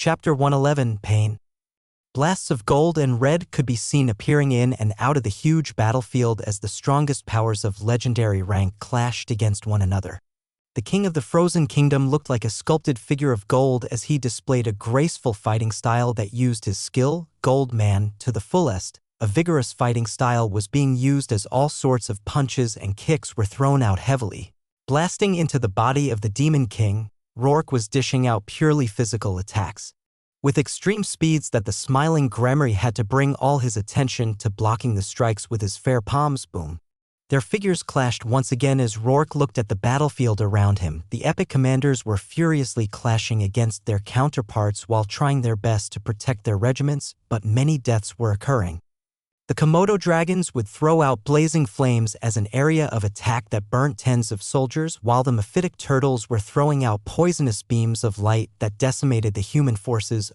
Chapter 111, Pain. Blasts of gold and red could be seen appearing in and out of the huge battlefield as the strongest powers of legendary rank clashed against one another. The king of the Frozen Kingdom looked like a sculpted figure of gold as he displayed a graceful fighting style that used his skill, Gold Man, to the fullest. A vigorous fighting style was being used as all sorts of punches and kicks were thrown out heavily. Blasting into the body of the Demon King, Rourke was dishing out purely physical attacks. With extreme speeds that the smiling Gremory had to bring all his attention to blocking the strikes with his fair palms. Boom. Their figures clashed once again as Rourke looked at the battlefield around him. The epic commanders were furiously clashing against their counterparts while trying their best to protect their regiments, but many deaths were occurring. The Komodo dragons would throw out blazing flames as an area of attack that burnt tens of soldiers, while the mephitic turtles were throwing out poisonous beams of light that decimated the human forces.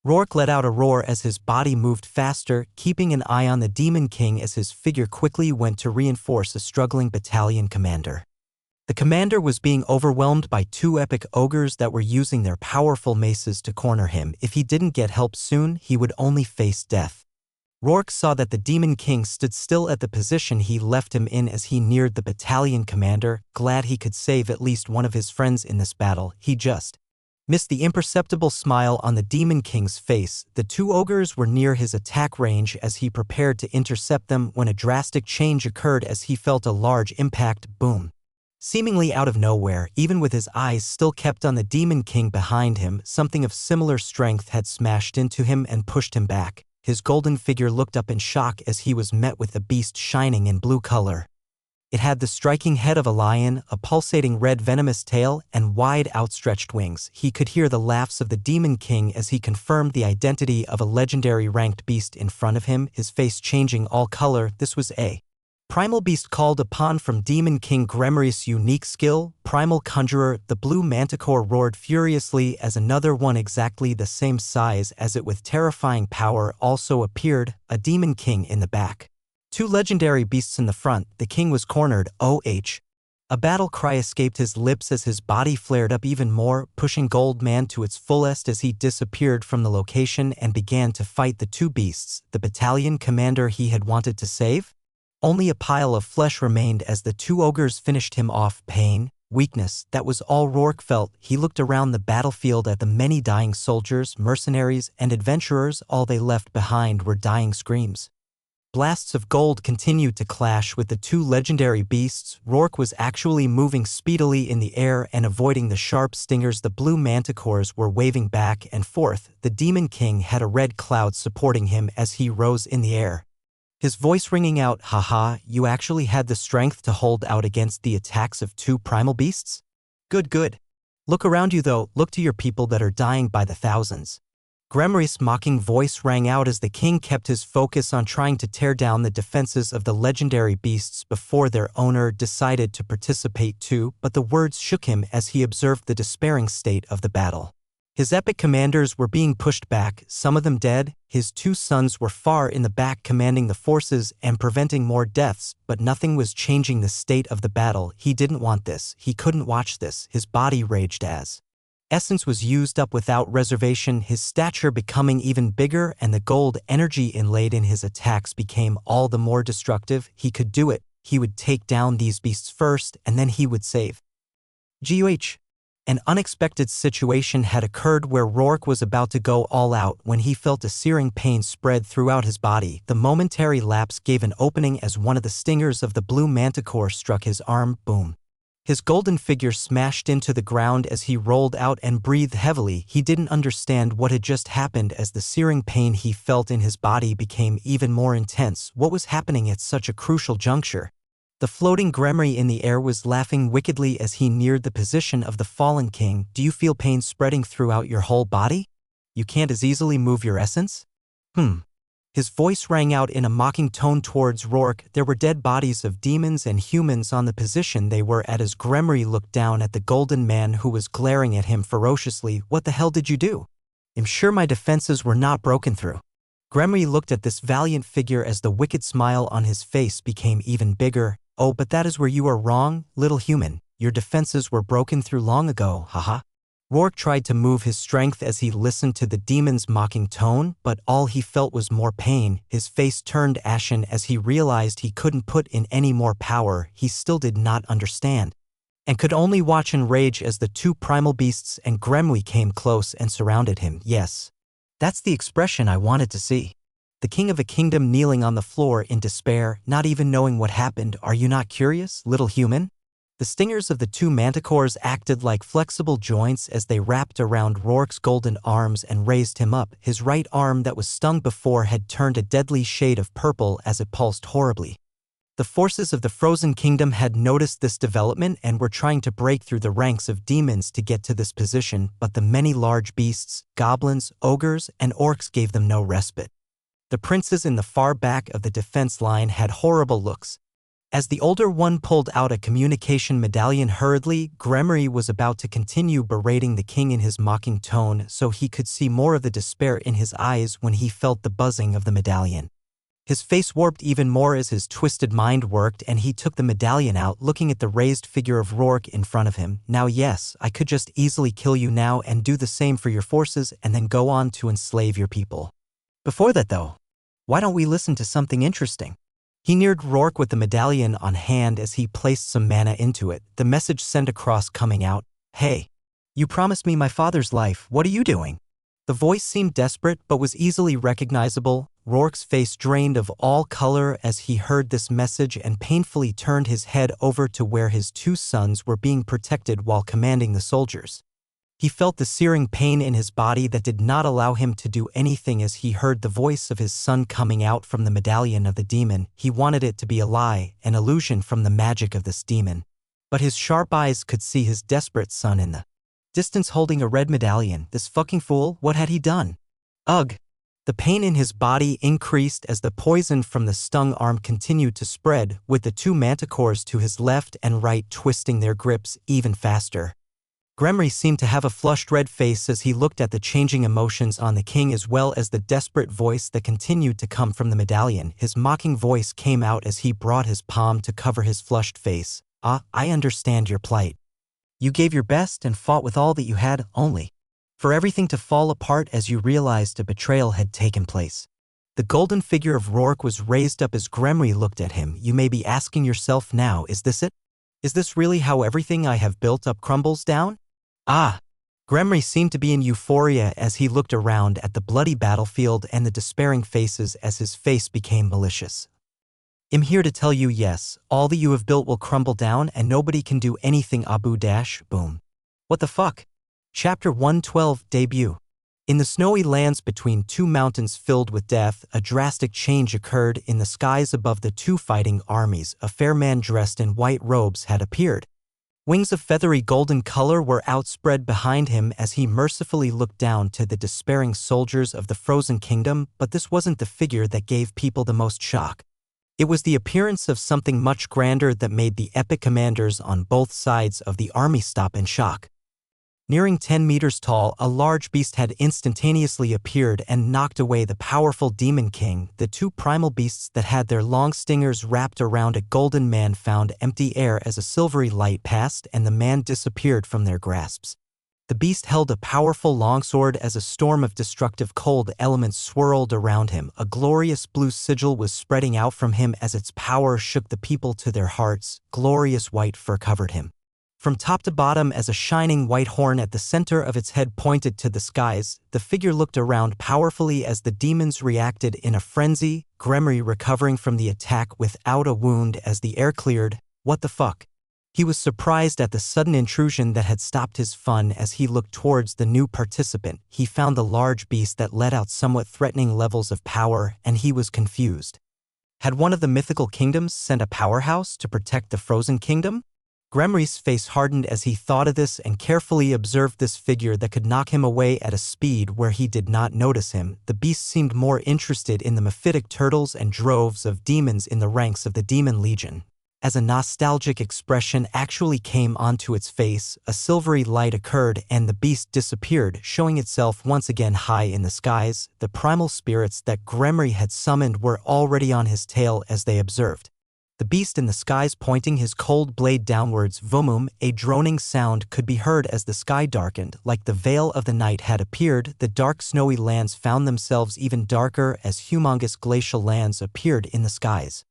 Rourke let out a roar as his body moved faster, keeping an eye on the Demon King as his figure quickly went to reinforce a struggling battalion commander. The commander was being overwhelmed by two epic ogres that were using their powerful maces to corner him. If he didn't get help soon, he would only face death. Rourke saw that the Demon King stood still at the position he left him in as he neared the battalion commander. Glad he could save at least one of his friends in this battle, he just missed the imperceptible smile on the Demon King's face. The two ogres were near his attack range as he prepared to intercept them when a drastic change occurred as he felt a large impact. Boom. Seemingly out of nowhere, even with his eyes still kept on the Demon King behind him, something of similar strength had smashed into him and pushed him back. His golden figure looked up in shock as he was met with the beast shining in blue color. It had the striking head of a lion, a pulsating red venomous tail, and wide outstretched wings. He could hear the laughs of the Demon King as he confirmed the identity of a legendary ranked beast in front of him, his face changing all color. This was a primal beast called upon from Demon King Gremory's unique skill, Primal Conjurer. The blue manticore roared furiously as another one exactly the same size as it with terrifying power also appeared, a Demon King in the back. Two legendary beasts in the front. The king was cornered. A battle cry escaped his lips as his body flared up even more, pushing Gold Man to its fullest as he disappeared from the location and began to fight the two beasts, the battalion commander he had wanted to save. Only a pile of flesh remained as the two ogres finished him off. Pain, weakness, that was all Rourke felt. He looked around the battlefield at the many dying soldiers, mercenaries, and adventurers. All they left behind were dying screams. Blasts of gold continued to clash with the two legendary beasts. Rourke was actually moving speedily in the air and avoiding the sharp stingers. The blue manticores were waving back and forth. The Demon King had a red cloud supporting him as he rose in the air, his voice ringing out, "Haha, you actually had the strength to hold out against the attacks of two primal beasts? Good. Look around you though, look to your people that are dying by the thousands." Gremory's mocking voice rang out as the king kept his focus on trying to tear down the defenses of the legendary beasts before their owner decided to participate too, but the words shook him as he observed the despairing state of the battle. His epic commanders were being pushed back, some of them dead. His two sons were far in the back commanding the forces and preventing more deaths, but nothing was changing the state of the battle. He didn't want this. He couldn't watch this. His body raged as essence was used up without reservation, his stature becoming even bigger, and the gold energy inlaid in his attacks became all the more destructive. He could do it. He would take down these beasts first, and then he would save. An unexpected situation had occurred where Rourke was about to go all out when he felt a searing pain spread throughout his body. The momentary lapse gave an opening as one of the stingers of the blue manticore struck his arm. Boom. His golden figure smashed into the ground as he rolled out and breathed heavily. He didn't understand what had just happened as the searing pain he felt in his body became even more intense. What was happening at such a crucial juncture? The floating Gremory in the air was laughing wickedly as he neared the position of the fallen king. Do you feel pain spreading throughout your whole body? You can't as easily move your essence? His voice rang out in a mocking tone towards Rourke. There were dead bodies of demons and humans on the position they were at as Gremory looked down at the golden man who was glaring at him ferociously. What the hell did you do? I'm sure my defenses were not broken through. Gremory looked at this valiant figure as the wicked smile on his face became even bigger. Oh, but that is where you are wrong, little human. Your defenses were broken through long ago, haha. Rourke tried to move his strength as he listened to the demon's mocking tone, but all he felt was more pain. His face turned ashen as he realized he couldn't put in any more power. He still did not understand, and could only watch in rage as the two primal beasts and Gremry came close and surrounded him. Yes, that's the expression I wanted to see. The king of a kingdom kneeling on the floor in despair, not even knowing what happened. Are you not curious, little human? The stingers of the two manticores acted like flexible joints as they wrapped around Rourke's golden arms and raised him up. His right arm that was stung before had turned a deadly shade of purple as it pulsed horribly. The forces of the Frozen Kingdom had noticed this development and were trying to break through the ranks of demons to get to this position, but the many large beasts, goblins, ogres, and orcs gave them no respite. The princes in the far back of the defense line had horrible looks. As the older one pulled out a communication medallion hurriedly, Gremry was about to continue berating the king in his mocking tone so he could see more of the despair in his eyes when he felt the buzzing of the medallion. His face warped even more as his twisted mind worked, and he took the medallion out, looking at the raised figure of Rourke in front of him. Now yes, I could just easily kill you now and do the same for your forces and then go on to enslave your people. Before that though, why don't we listen to something interesting? He neared Rourke with the medallion on hand as he placed some mana into it, the message sent across coming out, "Hey, you promised me my father's life, what are you doing?" The voice seemed desperate but was easily recognizable. Rourke's face drained of all color as he heard this message and painfully turned his head over to where his two sons were being protected while commanding the soldiers. He felt the searing pain in his body that did not allow him to do anything as he heard the voice of his son coming out from the medallion of the demon. He wanted it to be a lie, an illusion from the magic of this demon. But his sharp eyes could see his desperate son in the distance holding a red medallion. This fucking fool, what had he done? Ugh! The pain in his body increased as the poison from the stung arm continued to spread, with the two manticores to his left and right twisting their grips even faster. Gremry seemed to have a flushed red face as he looked at the changing emotions on the king as well as the desperate voice that continued to come from the medallion. His mocking voice came out as he brought his palm to cover his flushed face. "Ah, I understand your plight. You gave your best and fought with all that you had, only for everything to fall apart as you realized a betrayal had taken place." The golden figure of Rourke was raised up as Gremry looked at him. You may be asking yourself now, is this it? Is this really how everything I have built up crumbles down? Ah! Gremry seemed to be in euphoria as he looked around at the bloody battlefield and the despairing faces as his face became malicious. "I'm here to tell you yes, all that you have built will crumble down and nobody can do anything. Abu dash boom. What the fuck?" Chapter 112 Debut. In the snowy lands between two mountains filled with death, a drastic change occurred in the skies above the two fighting armies. A fair man dressed in white robes had appeared. Wings of feathery golden color were outspread behind him as he mercifully looked down to the despairing soldiers of the Frozen Kingdom, but this wasn't the figure that gave people the most shock. It was the appearance of something much grander that made the epic commanders on both sides of the army stop in shock. Nearing 10 meters tall, a large beast had instantaneously appeared and knocked away the powerful Demon King. The two primal beasts that had their long stingers wrapped around a golden man found empty air as a silvery light passed and the man disappeared from their grasps. The beast held a powerful longsword as a storm of destructive cold elements swirled around him. A glorious blue sigil was spreading out from him as its power shook the people to their hearts. Glorious white fur covered him from top to bottom as a shining white horn at the center of its head pointed to the skies. The figure looked around powerfully as the demons reacted in a frenzy, Gremry recovering from the attack without a wound as the air cleared. What the fuck? He was surprised at the sudden intrusion that had stopped his fun as he looked towards the new participant. He found the large beast that let out somewhat threatening levels of power, and he was confused. Had one of the mythical kingdoms sent a powerhouse to protect the Frozen Kingdom? Gremry's face hardened as he thought of this and carefully observed this figure that could knock him away at a speed where he did not notice him. The beast seemed more interested in the mephitic turtles and droves of demons in the ranks of the Demon Legion. As a nostalgic expression actually came onto its face, a silvery light occurred and the beast disappeared, showing itself once again high in the skies. The primal spirits that Gremry had summoned were already on his tail as they observed. the beast in the skies pointing his cold blade downwards. Vomum, a droning sound could be heard as the sky darkened, like the veil of the night had appeared. The dark snowy lands found themselves even darker as humongous glacial lands appeared in the skies.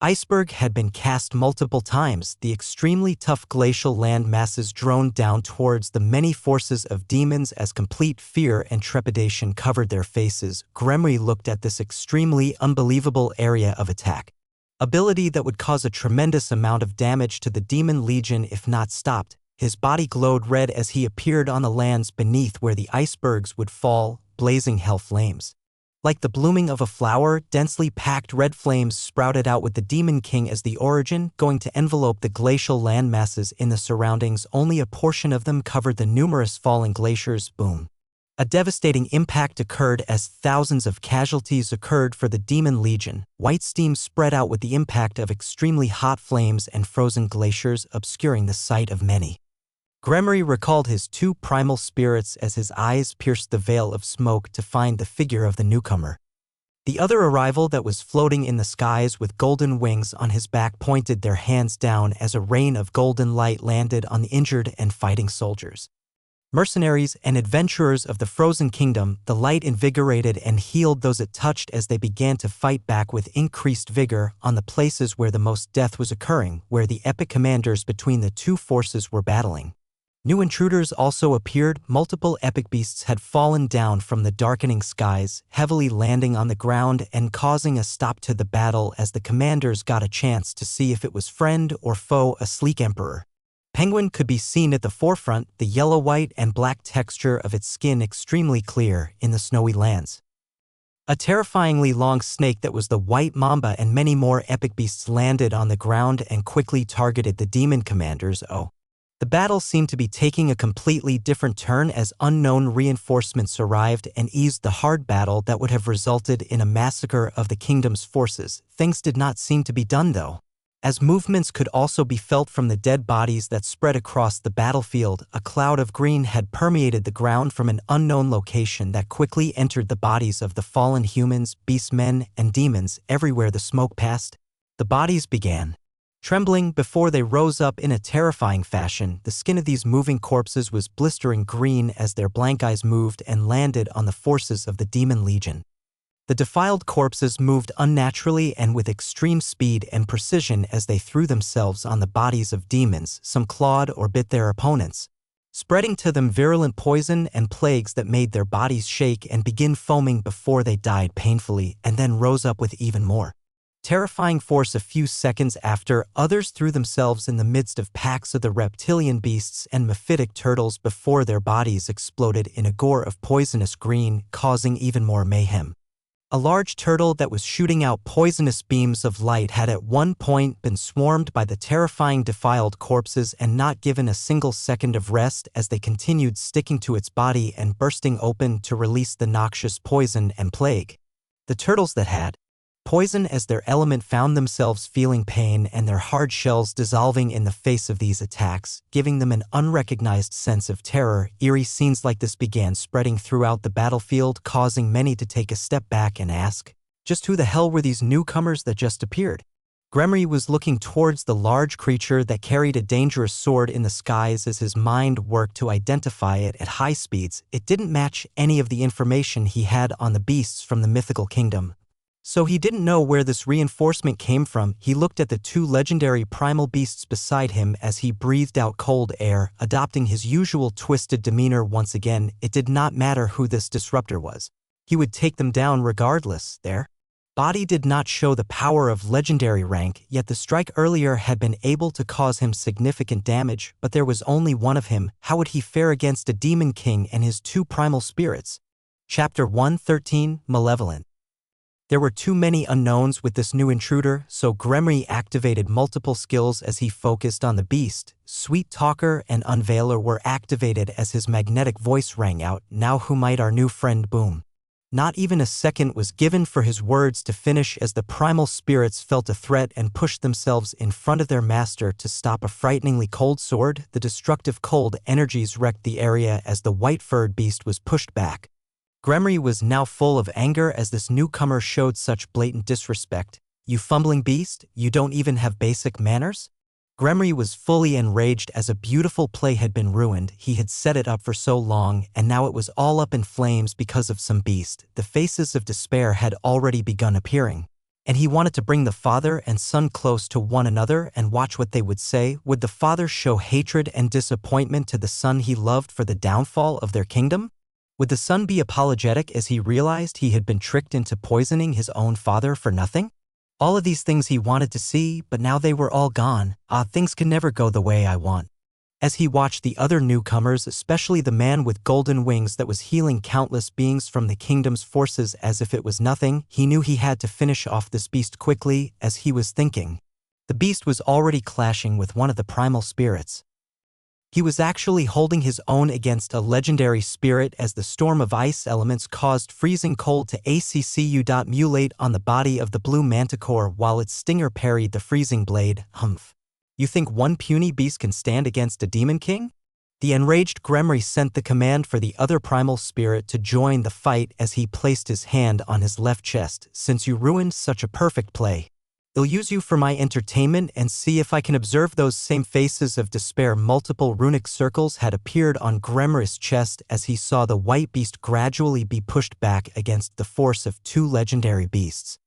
Iceberg had been cast multiple times. The extremely tough glacial land masses droned down towards the many forces of demons as complete fear and trepidation covered their faces. Gremry looked at this extremely unbelievable area of attack. Ability that would cause a tremendous amount of damage to the demon legion if not stopped. His body glowed red as he appeared on the lands beneath where the icebergs would fall, blazing hell flames. Like the blooming of a flower, densely packed red flames sprouted out with the Demon King as the origin, going to envelope the glacial land masses in the surroundings. Only a portion of them covered the numerous falling glaciers. Boom. A devastating impact occurred as thousands of casualties occurred for the Demon Legion. White steam spread out with the impact of extremely hot flames and frozen glaciers, obscuring the sight of many. Gremry recalled his two primal spirits as his eyes pierced the veil of smoke to find the figure of the newcomer. The other arrival that was floating in the skies with golden wings on his back pointed their hands down as a rain of golden light landed on the injured and fighting soldiers. Mercenaries and adventurers of the Frozen Kingdom, the light invigorated and healed those it touched as they began to fight back with increased vigor on the places where the most death was occurring, where the epic commanders between the two forces were battling. New intruders also appeared. Multiple epic beasts had fallen down from the darkening skies, heavily landing on the ground and causing a stop to the battle as the commanders got a chance to see if it was friend or foe. A sleek emperor penguin could be seen at the forefront, the yellow, white, and black texture of its skin extremely clear in the snowy lands. A terrifyingly long snake that was the white mamba and many more epic beasts landed on the ground and quickly targeted the demon commanders. The battle seemed to be taking a completely different turn as unknown reinforcements arrived and eased the hard battle that would have resulted in a massacre of the kingdom's forces. Things did not seem to be done though, as movements could also be felt from the dead bodies that spread across the battlefield. A cloud of green had permeated the ground from an unknown location that quickly entered the bodies of the fallen humans, beastmen, and demons. Everywhere the smoke passed, the bodies began trembling before they rose up in a terrifying fashion. The skin of these moving corpses was blistering green as their blank eyes moved and landed on the forces of the Demon Legion. The defiled corpses moved unnaturally and with extreme speed and precision as they threw themselves on the bodies of demons. Some clawed or bit their opponents, spreading to them virulent poison and plagues that made their bodies shake and begin foaming before they died painfully and then rose up with even more terrifying force. A few seconds after, others threw themselves in the midst of packs of the reptilian beasts and mephitic turtles before their bodies exploded in a gore of poisonous green, causing even more mayhem. A large turtle that was shooting out poisonous beams of light had at one point been swarmed by the terrifying defiled corpses and not given a single second of rest as they continued sticking to its body and bursting open to release the noxious poison and plague. The turtles that had poison as their element found themselves feeling pain and their hard shells dissolving in the face of these attacks, giving them an unrecognized sense of terror. Eerie scenes like this began spreading throughout the battlefield, causing many to take a step back and ask, just who the hell were these newcomers that just appeared? Gremry was looking towards the large creature that carried a dangerous sword in the skies as his mind worked to identify it at high speeds. It didn't match any of the information he had on the beasts from the mythical kingdom, so he didn't know where this reinforcement came from. He looked at the two legendary primal beasts beside him as he breathed out cold air, adopting his usual twisted demeanor once again. It did not matter who this disruptor was. He would take them down regardless. Their body did not show the power of legendary rank, yet the strike earlier had been able to cause him significant damage, but there was only one of him. How would he fare against a demon king and his two primal spirits? Chapter 113, Malevolent. There were too many unknowns with this new intruder, so Gremry activated multiple skills as he focused on the beast. Sweet Talker and Unveiler were activated as his magnetic voice rang out. Now who might our new friend boom? Not even a second was given for his words to finish as the primal spirits felt a threat and pushed themselves in front of their master to stop a frighteningly cold sword. The destructive cold energies wrecked the area as the white-furred beast was pushed back. Gremry was now full of anger as this newcomer showed such blatant disrespect. You fumbling beast, you don't even have basic manners? Gremry was fully enraged as a beautiful play had been ruined. He had set it up for so long, and now it was all up in flames because of some beast. The faces of despair had already begun appearing, and he wanted to bring the father and son close to one another and watch what they would say. Would the father show hatred and disappointment to the son he loved for the downfall of their kingdom? Would the son be apologetic as he realized he had been tricked into poisoning his own father for nothing? All of these things he wanted to see, but now they were all gone. Things can never go the way I want. As he watched the other newcomers, especially the man with golden wings that was healing countless beings from the kingdom's forces as if it was nothing, he knew he had to finish off this beast quickly. As he was thinking, the beast was already clashing with one of the primal spirits. He was actually holding his own against a legendary spirit as the storm of ice elements caused freezing cold to accumulate on the body of the blue manticore while its stinger parried the freezing blade. Humph. You think one puny beast can stand against a demon king? The enraged Gremry sent the command for the other primal spirit to join the fight as he placed his hand on his left chest. Since you ruined such a perfect play, I'll use you for my entertainment and see if I can observe those same faces of despair. Multiple runic circles had appeared on Gremry's chest as he saw the white beast gradually be pushed back against the force of two legendary beasts.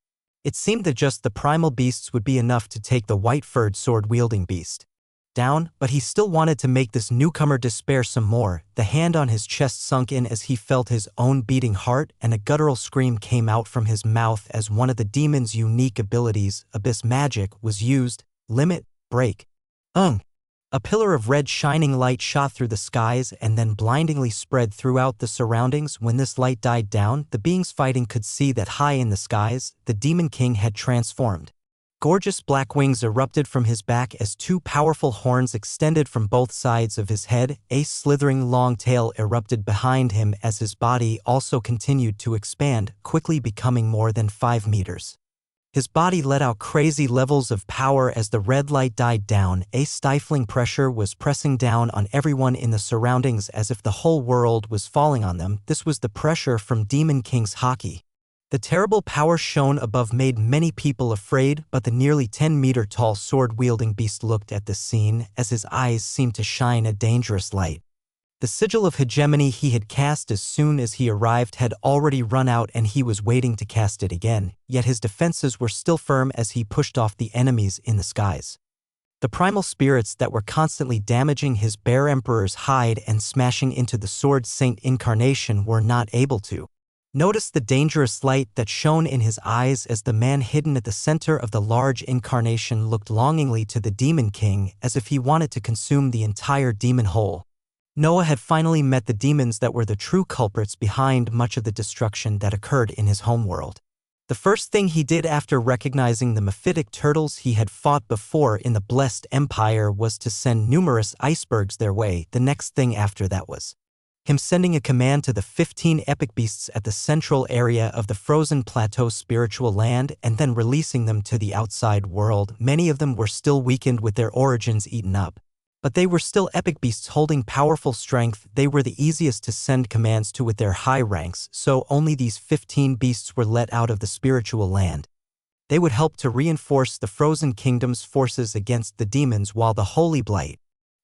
It seemed that just the primal beasts would be enough to take the white-furred sword-wielding beast down, but he still wanted to make this newcomer despair some more. The hand on his chest sunk in as he felt his own beating heart, and a guttural scream came out from his mouth as one of the demon's unique abilities, Abyss Magic, was used. Limit Break. A pillar of red shining light shot through the skies and then blindingly spread throughout the surroundings. When this light died down, the beings fighting could see that high in the skies, the Demon King had transformed. Gorgeous black wings erupted from his back as two powerful horns extended from both sides of his head. A slithering long tail erupted behind him as his body also continued to expand, quickly becoming more than 5 meters. His body let out crazy levels of power as the red light died down. A stifling pressure was pressing down on everyone in the surroundings as if the whole world was falling on them. This was the pressure from Demon King's haki. The terrible power shown above made many people afraid, but the nearly 10-meter-tall sword-wielding beast looked at the scene as his eyes seemed to shine a dangerous light. The sigil of hegemony he had cast as soon as he arrived had already run out and he was waiting to cast it again, yet his defenses were still firm as he pushed off the enemies in the skies. The primal spirits that were constantly damaging his Bear Emperor's hide and smashing into the Sword Saint incarnation were not able to. Notice the dangerous light that shone in his eyes as the man hidden at the center of the large incarnation looked longingly to the Demon King as if he wanted to consume the entire demon whole. Noah had finally met the demons that were the true culprits behind much of the destruction that occurred in his homeworld. The first thing he did after recognizing the mephitic turtles he had fought before in the Blessed Empire was to send numerous icebergs their way. The next thing after that was him sending a command to the 15 epic beasts at the central area of the frozen plateau spiritual land and then releasing them to the outside world. Many of them were still weakened with their origins eaten up, but they were still epic beasts holding powerful strength. They were the easiest to send commands to with their high ranks, so only these 15 beasts were let out of the spiritual land. They would help to reinforce the Frozen Kingdom's forces against the demons, while the Holy Blight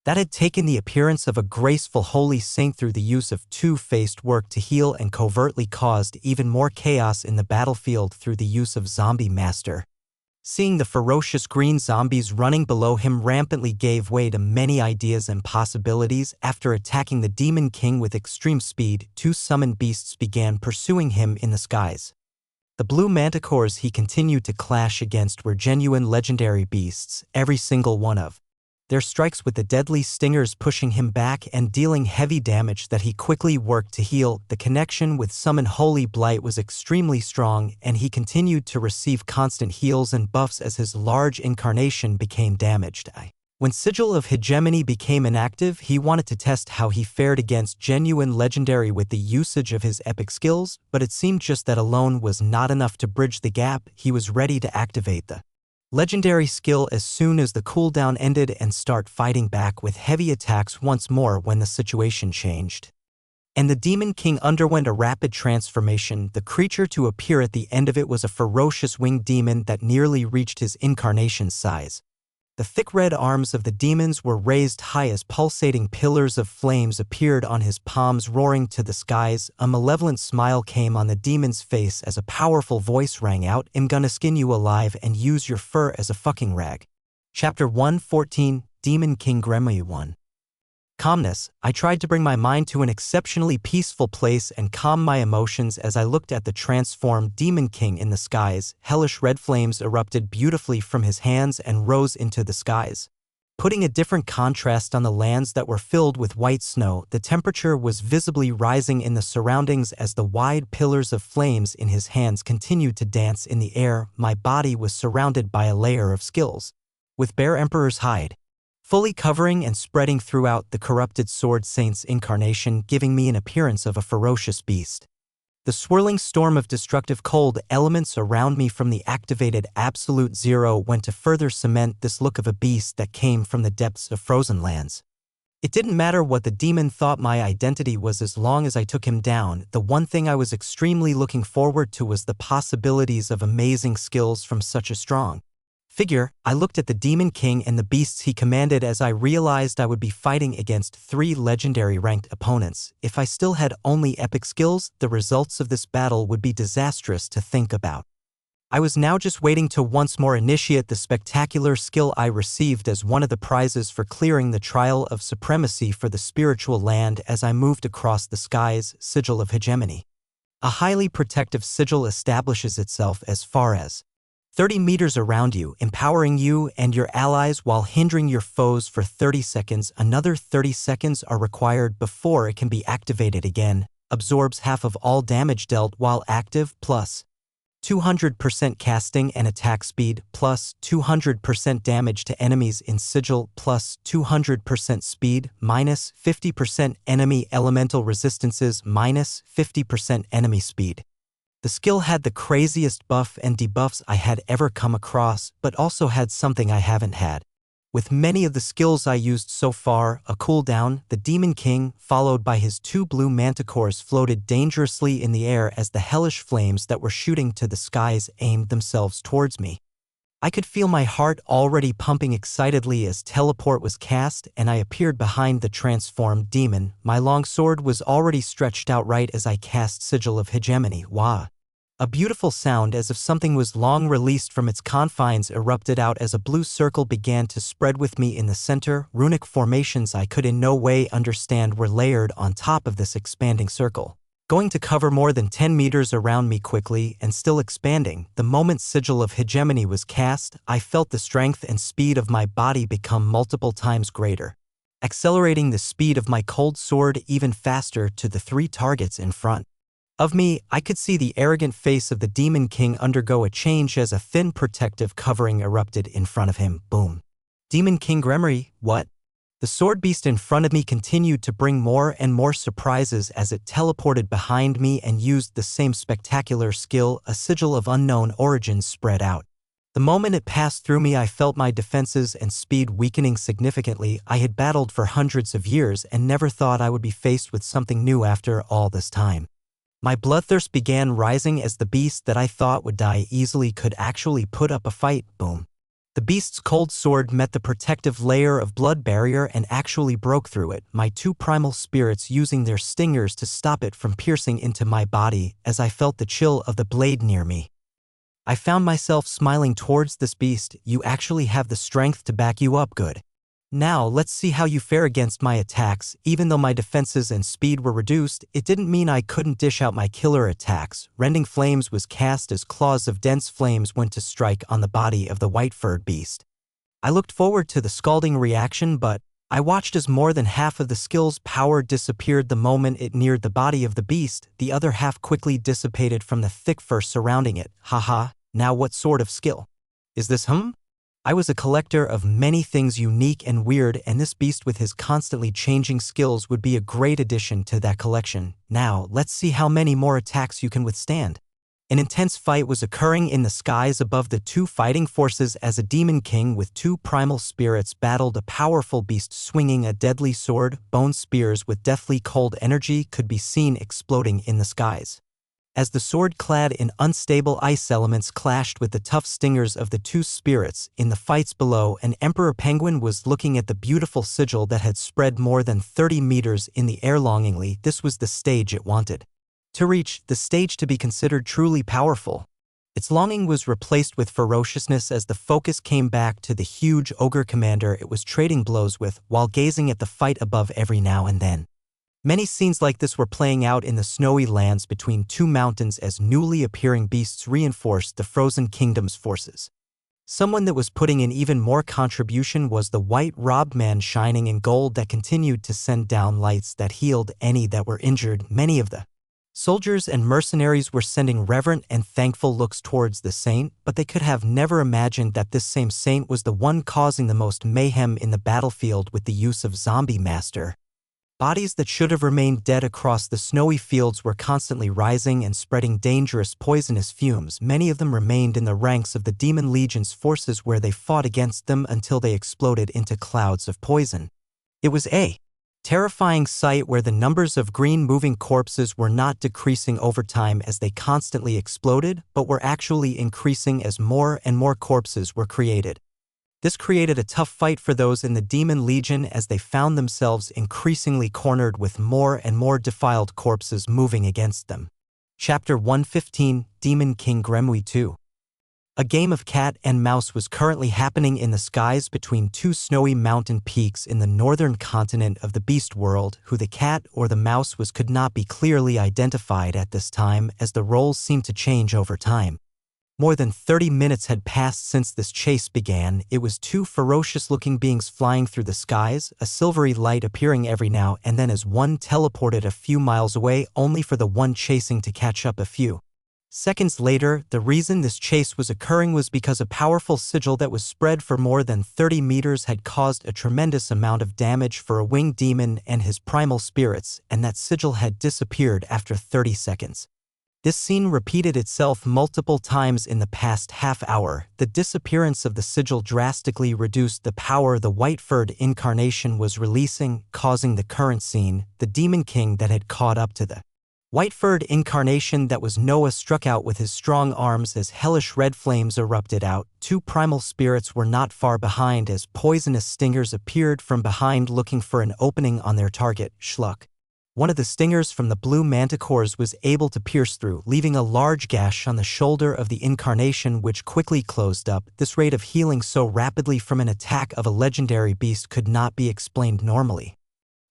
that had taken the appearance of a graceful holy saint through the use of two-faced work to heal and covertly caused even more chaos in the battlefield through the use of Zombie Master. Seeing the ferocious green zombies running below him rampantly gave way to many ideas and possibilities. After attacking the Demon King with extreme speed, two summoned beasts began pursuing him in the skies. The blue manticores he continued to clash against were genuine legendary beasts, every single one of their strikes with the deadly stingers pushing him back and dealing heavy damage that he quickly worked to heal. The connection with summoned Holy Blight was extremely strong, and he continued to receive constant heals and buffs as his large incarnation became damaged. When Sigil of Hegemony became inactive, he wanted to test how he fared against genuine legendary with the usage of his epic skills, but it seemed just that alone was not enough to bridge the gap. He was ready to activate the legendary skill as soon as the cooldown ended and start fighting back with heavy attacks once more when the situation changed. and the Demon King underwent a rapid transformation. The creature to appear at the end of it was a ferocious winged demon that nearly reached his incarnation's size. The thick red arms of the demons were raised high as pulsating pillars of flames appeared on his palms, roaring to the skies. A malevolent smile came on the demon's face as a powerful voice rang out, "I'm gonna skin you alive and use your fur as a fucking rag." Chapter 114, Demon King Gremlin 1. Calmness. I tried to bring my mind to an exceptionally peaceful place and calm my emotions as I looked at the transformed Demon King in the skies. Hellish red flames erupted beautifully from his hands and rose into the skies, putting a different contrast on the lands that were filled with white snow. The temperature was visibly rising in the surroundings as the wide pillars of flames in his hands continued to dance in the air. My body was surrounded by a layer of skills, with Bear Emperor's hide, fully covering and spreading throughout the corrupted Sword Saint's incarnation, giving me an appearance of a ferocious beast. The swirling storm of destructive cold elements around me from the activated Absolute Zero went to further cement this look of a beast that came from the depths of frozen lands. It didn't matter what the demon thought my identity was as long as I took him down. The one thing I was extremely looking forward to was the possibilities of amazing skills from such a strong figure. I looked at the Demon King and the beasts he commanded as I realized I would be fighting against 3 legendary ranked opponents. If I still had only epic skills, the results of this battle would be disastrous to think about. I was now just waiting to once more initiate the spectacular skill I received as one of the prizes for clearing the trial of supremacy for the spiritual land as I moved across the skies. Sigil of Hegemony. A highly protective sigil establishes itself as far as 30 meters around you, empowering you and your allies while hindering your foes for 30 seconds. Another 30 seconds are required before it can be activated again. Absorbs half of all damage dealt while active, plus 200% casting and attack speed, plus 200% damage to enemies in sigil, plus 200% speed, minus 50% enemy elemental resistances, minus 50% enemy speed. The skill had the craziest buff and debuffs I had ever come across, but also had something I haven't had with many of the skills I used so far: a cooldown. The Demon King, followed by his 2 blue manticores, floated dangerously in the air as the hellish flames that were shooting to the skies aimed themselves towards me. I could feel my heart already pumping excitedly as teleport was cast and I appeared behind the transformed demon. My long sword was already stretched out right as I cast Sigil of Hegemony. Wah! A beautiful sound as if something was long released from its confines erupted out as a blue circle began to spread with me in the center. Runic formations I could in no way understand were layered on top of this expanding circle, going to cover more than 10 meters around me quickly and still expanding. The moment Sigil of Hegemony was cast, I felt the strength and speed of my body become multiple times greater, accelerating the speed of my cold sword even faster to the 3 targets in front of me. I could see the arrogant face of the Demon King undergo a change as a thin protective covering erupted in front of him. Boom. Demon King Gremlin, what? The sword beast in front of me continued to bring more and more surprises as it teleported behind me and used the same spectacular skill. A sigil of unknown origin spread out. The moment it passed through me, I felt my defenses and speed weakening significantly. I had battled for hundreds of years and never thought I would be faced with something new after all this time. My bloodthirst began rising as the beast that I thought would die easily could actually put up a fight. Boom. The beast's cold sword met the protective layer of blood barrier and actually broke through it, my 2 primal spirits using their stingers to stop it from piercing into my body. As I felt the chill of the blade near me, I found myself smiling towards this beast. You actually have the strength to back you up. Good. Now let's see how you fare against my attacks. Even though my defenses and speed were reduced, it didn't mean I couldn't dish out my killer attacks. Rending Flames was cast as claws of dense flames went to strike on the body of the white-furred beast. I looked forward to the scalding reaction, but I watched as more than half of the skill's power disappeared the moment it neared the body of the beast. The other half quickly dissipated from the thick fur surrounding it. Haha, now what sort of skill is this? I was a collector of many things unique and weird, and this beast with his constantly changing skills would be a great addition to that collection. Now, let's see how many more attacks you can withstand. An intense fight was occurring in the skies above the two fighting forces as a demon king with two primal spirits battled a powerful beast swinging a deadly sword. Bone spears with deathly cold energy could be seen exploding in the skies. As the sword clad in unstable ice elements clashed with the tough stingers of the two spirits in the fights below, an emperor penguin was looking at the beautiful sigil that had spread more than 30 meters in the air longingly. This was the stage it wanted to reach, the stage to be considered truly powerful. Its longing was replaced with ferociousness as the focus came back to the huge ogre commander it was trading blows with while gazing at the fight above every now and then. Many scenes like this were playing out in the snowy lands between two mountains as newly appearing beasts reinforced the Frozen Kingdom's forces. Someone that was putting in even more contribution was the white-robed man shining in gold that continued to send down lights that healed any that were injured. Many of the soldiers and mercenaries were sending reverent and thankful looks towards the saint, but they could have never imagined that this same saint was the one causing the most mayhem in the battlefield with the use of zombie master. Bodies that should have remained dead across the snowy fields were constantly rising and spreading dangerous poisonous fumes. Many of them remained in the ranks of the Demon Legion's forces where they fought against them until they exploded into clouds of poison. It was a terrifying sight where the numbers of green moving corpses were not decreasing over time as they constantly exploded, but were actually increasing as more and more corpses were created. This created a tough fight for those in the Demon Legion as they found themselves increasingly cornered with more and more defiled corpses moving against them. Chapter 115, Demon King Gremui 2. A game of cat and mouse was currently happening in the skies between two snowy mountain peaks in the northern continent of the beast world. Who the cat or the mouse was could not be clearly identified at this time as the roles seemed to change over time. More than 30 minutes had passed since this chase began. It was two ferocious-looking beings flying through the skies, a silvery light appearing every now and then as one teleported a few miles away, only for the one chasing to catch up a few seconds later. The reason this chase was occurring was because a powerful sigil that was spread for more than 30 meters had caused a tremendous amount of damage for a winged demon and his primal spirits, and that sigil had disappeared after 30 seconds. This scene repeated itself multiple times in the past half hour. The disappearance of the sigil drastically reduced the power the white-furred incarnation was releasing, causing the current scene, the Demon King that had caught up to the white-furred incarnation that was Noah struck out with his strong arms as hellish red flames erupted out. Two primal spirits were not far behind as poisonous stingers appeared from behind looking for an opening on their target. Schluck. One of the stingers from the blue manticores was able to pierce through, leaving a large gash on the shoulder of the incarnation which quickly closed up. This rate of healing so rapidly from an attack of a legendary beast could not be explained normally,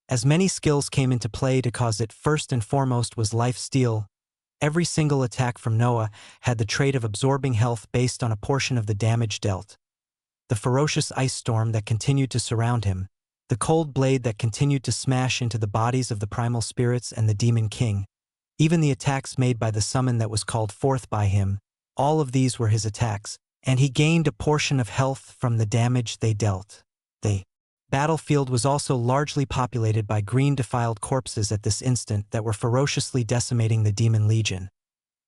as many skills came into play to cause it. First and foremost was life steal. Every single attack from Noah had the trait of absorbing health based on a portion of the damage dealt. The ferocious ice storm that continued to surround him, the cold blade that continued to smash into the bodies of the primal spirits and the Demon King, even the attacks made by the summon that was called forth by him, all of these were his attacks, and he gained a portion of health from the damage they dealt. The battlefield was also largely populated by green defiled corpses at this instant that were ferociously decimating the Demon Legion.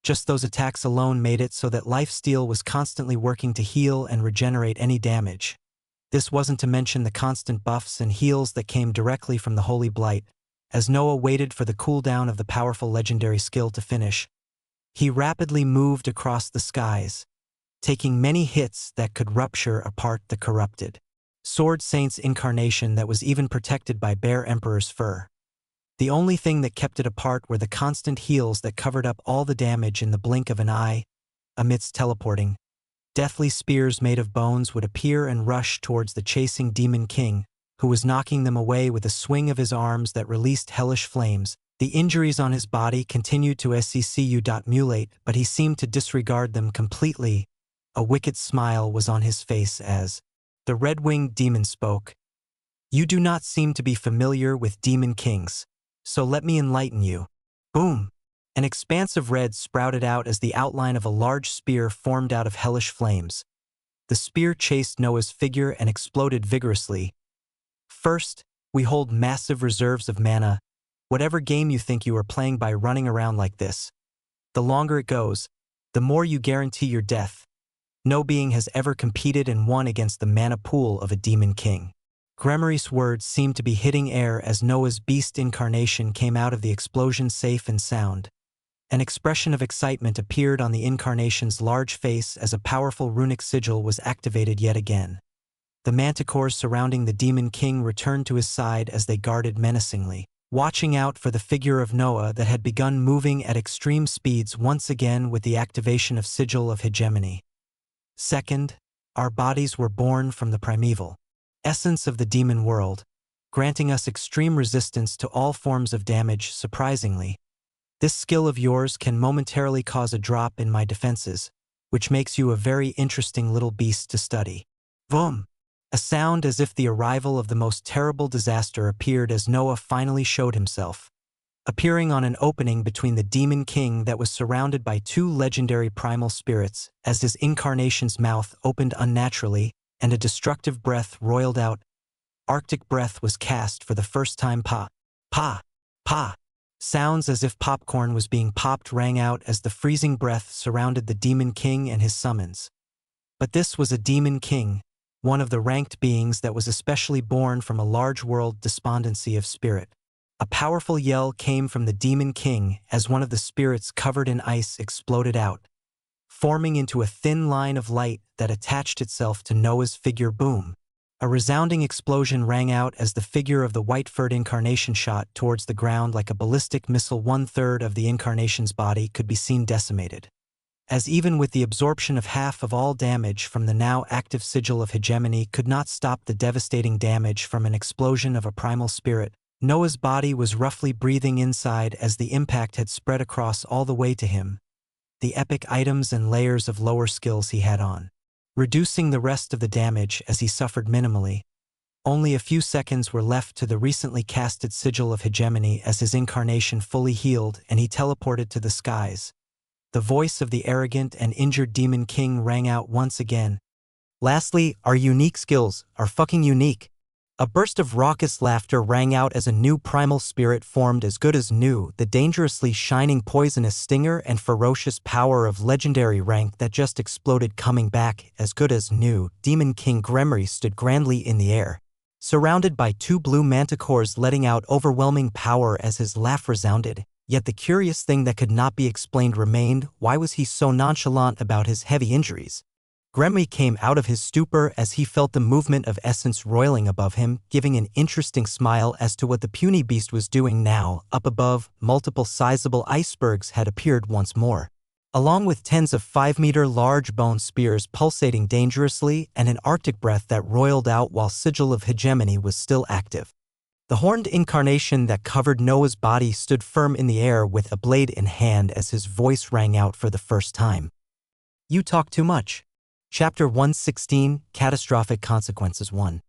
Just those attacks alone made it so that lifesteal was constantly working to heal and regenerate any damage. This wasn't to mention the constant buffs and heals that came directly from the Holy Blight. As Noah waited for the cooldown of the powerful legendary skill to finish, he rapidly moved across the skies, taking many hits that could rupture apart the corrupted Sword Saint's incarnation that was even protected by Bear Emperor's fur. The only thing that kept it apart were the constant heals that covered up all the damage in the blink of an eye. Amidst teleporting, deathly spears made of bones would appear and rush towards the chasing Demon King, who was knocking them away with a swing of his arms that released hellish flames. The injuries on his body continued to mutilate, but he seemed to disregard them completely. A wicked smile was on his face as the red-winged demon spoke. "You do not seem to be familiar with Demon Kings, so let me enlighten you." Boom! An expanse of red sprouted out as the outline of a large spear formed out of hellish flames. The spear chased Noah's figure and exploded vigorously. First, we hold massive reserves of mana. Whatever game you think you are playing by running around like this, the longer it goes, the more you guarantee your death. No being has ever competed and won against the mana pool of a demon king. Gremry's words seemed to be hitting air as Noah's beast incarnation came out of the explosion safe and sound. An expression of excitement appeared on the incarnation's large face as a powerful runic sigil was activated yet again. The manticores surrounding the demon king returned to his side as they guarded menacingly, watching out for the figure of Noah that had begun moving at extreme speeds once again with the activation of Sigil of Hegemony. Second, our bodies were born from the primeval essence of the demon world, granting us extreme resistance to all forms of damage. Surprisingly, this skill of yours can momentarily cause a drop in my defenses, which makes you a very interesting little beast to study. Boom! A sound as if the arrival of the most terrible disaster appeared as Noah finally showed himself, appearing on an opening between the demon king that was surrounded by two legendary primal spirits as his incarnation's mouth opened unnaturally and a destructive breath roiled out. Arctic breath was cast for the first time. Pa, pa, pa. Sounds as if popcorn was being popped rang out as the freezing breath surrounded the demon king and his summons. But this was a demon king, one of the ranked beings that was especially born from a large world despondency of spirit. A powerful yell came from the demon king as one of the spirits covered in ice exploded out, forming into a thin line of light that attached itself to Noah's figure. Boom! A resounding explosion rang out as the figure of the white-furred incarnation shot towards the ground like a ballistic missile. 1/3 of the incarnation's body could be seen decimated, as even with the absorption of half of all damage from the now active Sigil of Hegemony could not stop the devastating damage from an explosion of a primal spirit. Noah's body was roughly breathing inside as the impact had spread across all the way to him, the epic items and layers of lower skills he had on, reducing the rest of the damage as he suffered minimally. Only a few seconds were left to the recently casted Sigil of Hegemony as his incarnation fully healed and he teleported to the skies. The voice of the arrogant and injured demon king rang out once again. Lastly, our unique skills are fucking unique. A burst of raucous laughter rang out as a new primal spirit formed as good as new, the dangerously shining poisonous stinger and ferocious power of legendary rank that just exploded coming back as good as new. Demon King Gremry stood grandly in the air, surrounded by two blue manticores letting out overwhelming power as his laugh resounded. Yet the curious thing that could not be explained remained: why was he so nonchalant about his heavy injuries? Gremry came out of his stupor as he felt the movement of essence roiling above him, giving an interesting smile as to what the puny beast was doing now. Up above, multiple sizable icebergs had appeared once more, along with tens of 5-meter large bone spears pulsating dangerously and an arctic breath that roiled out while Sigil of Hegemony was still active. The horned incarnation that covered Noah's body stood firm in the air with a blade in hand as his voice rang out for the first time. You talk too much. Chapter 116, Catastrophic Consequences 1.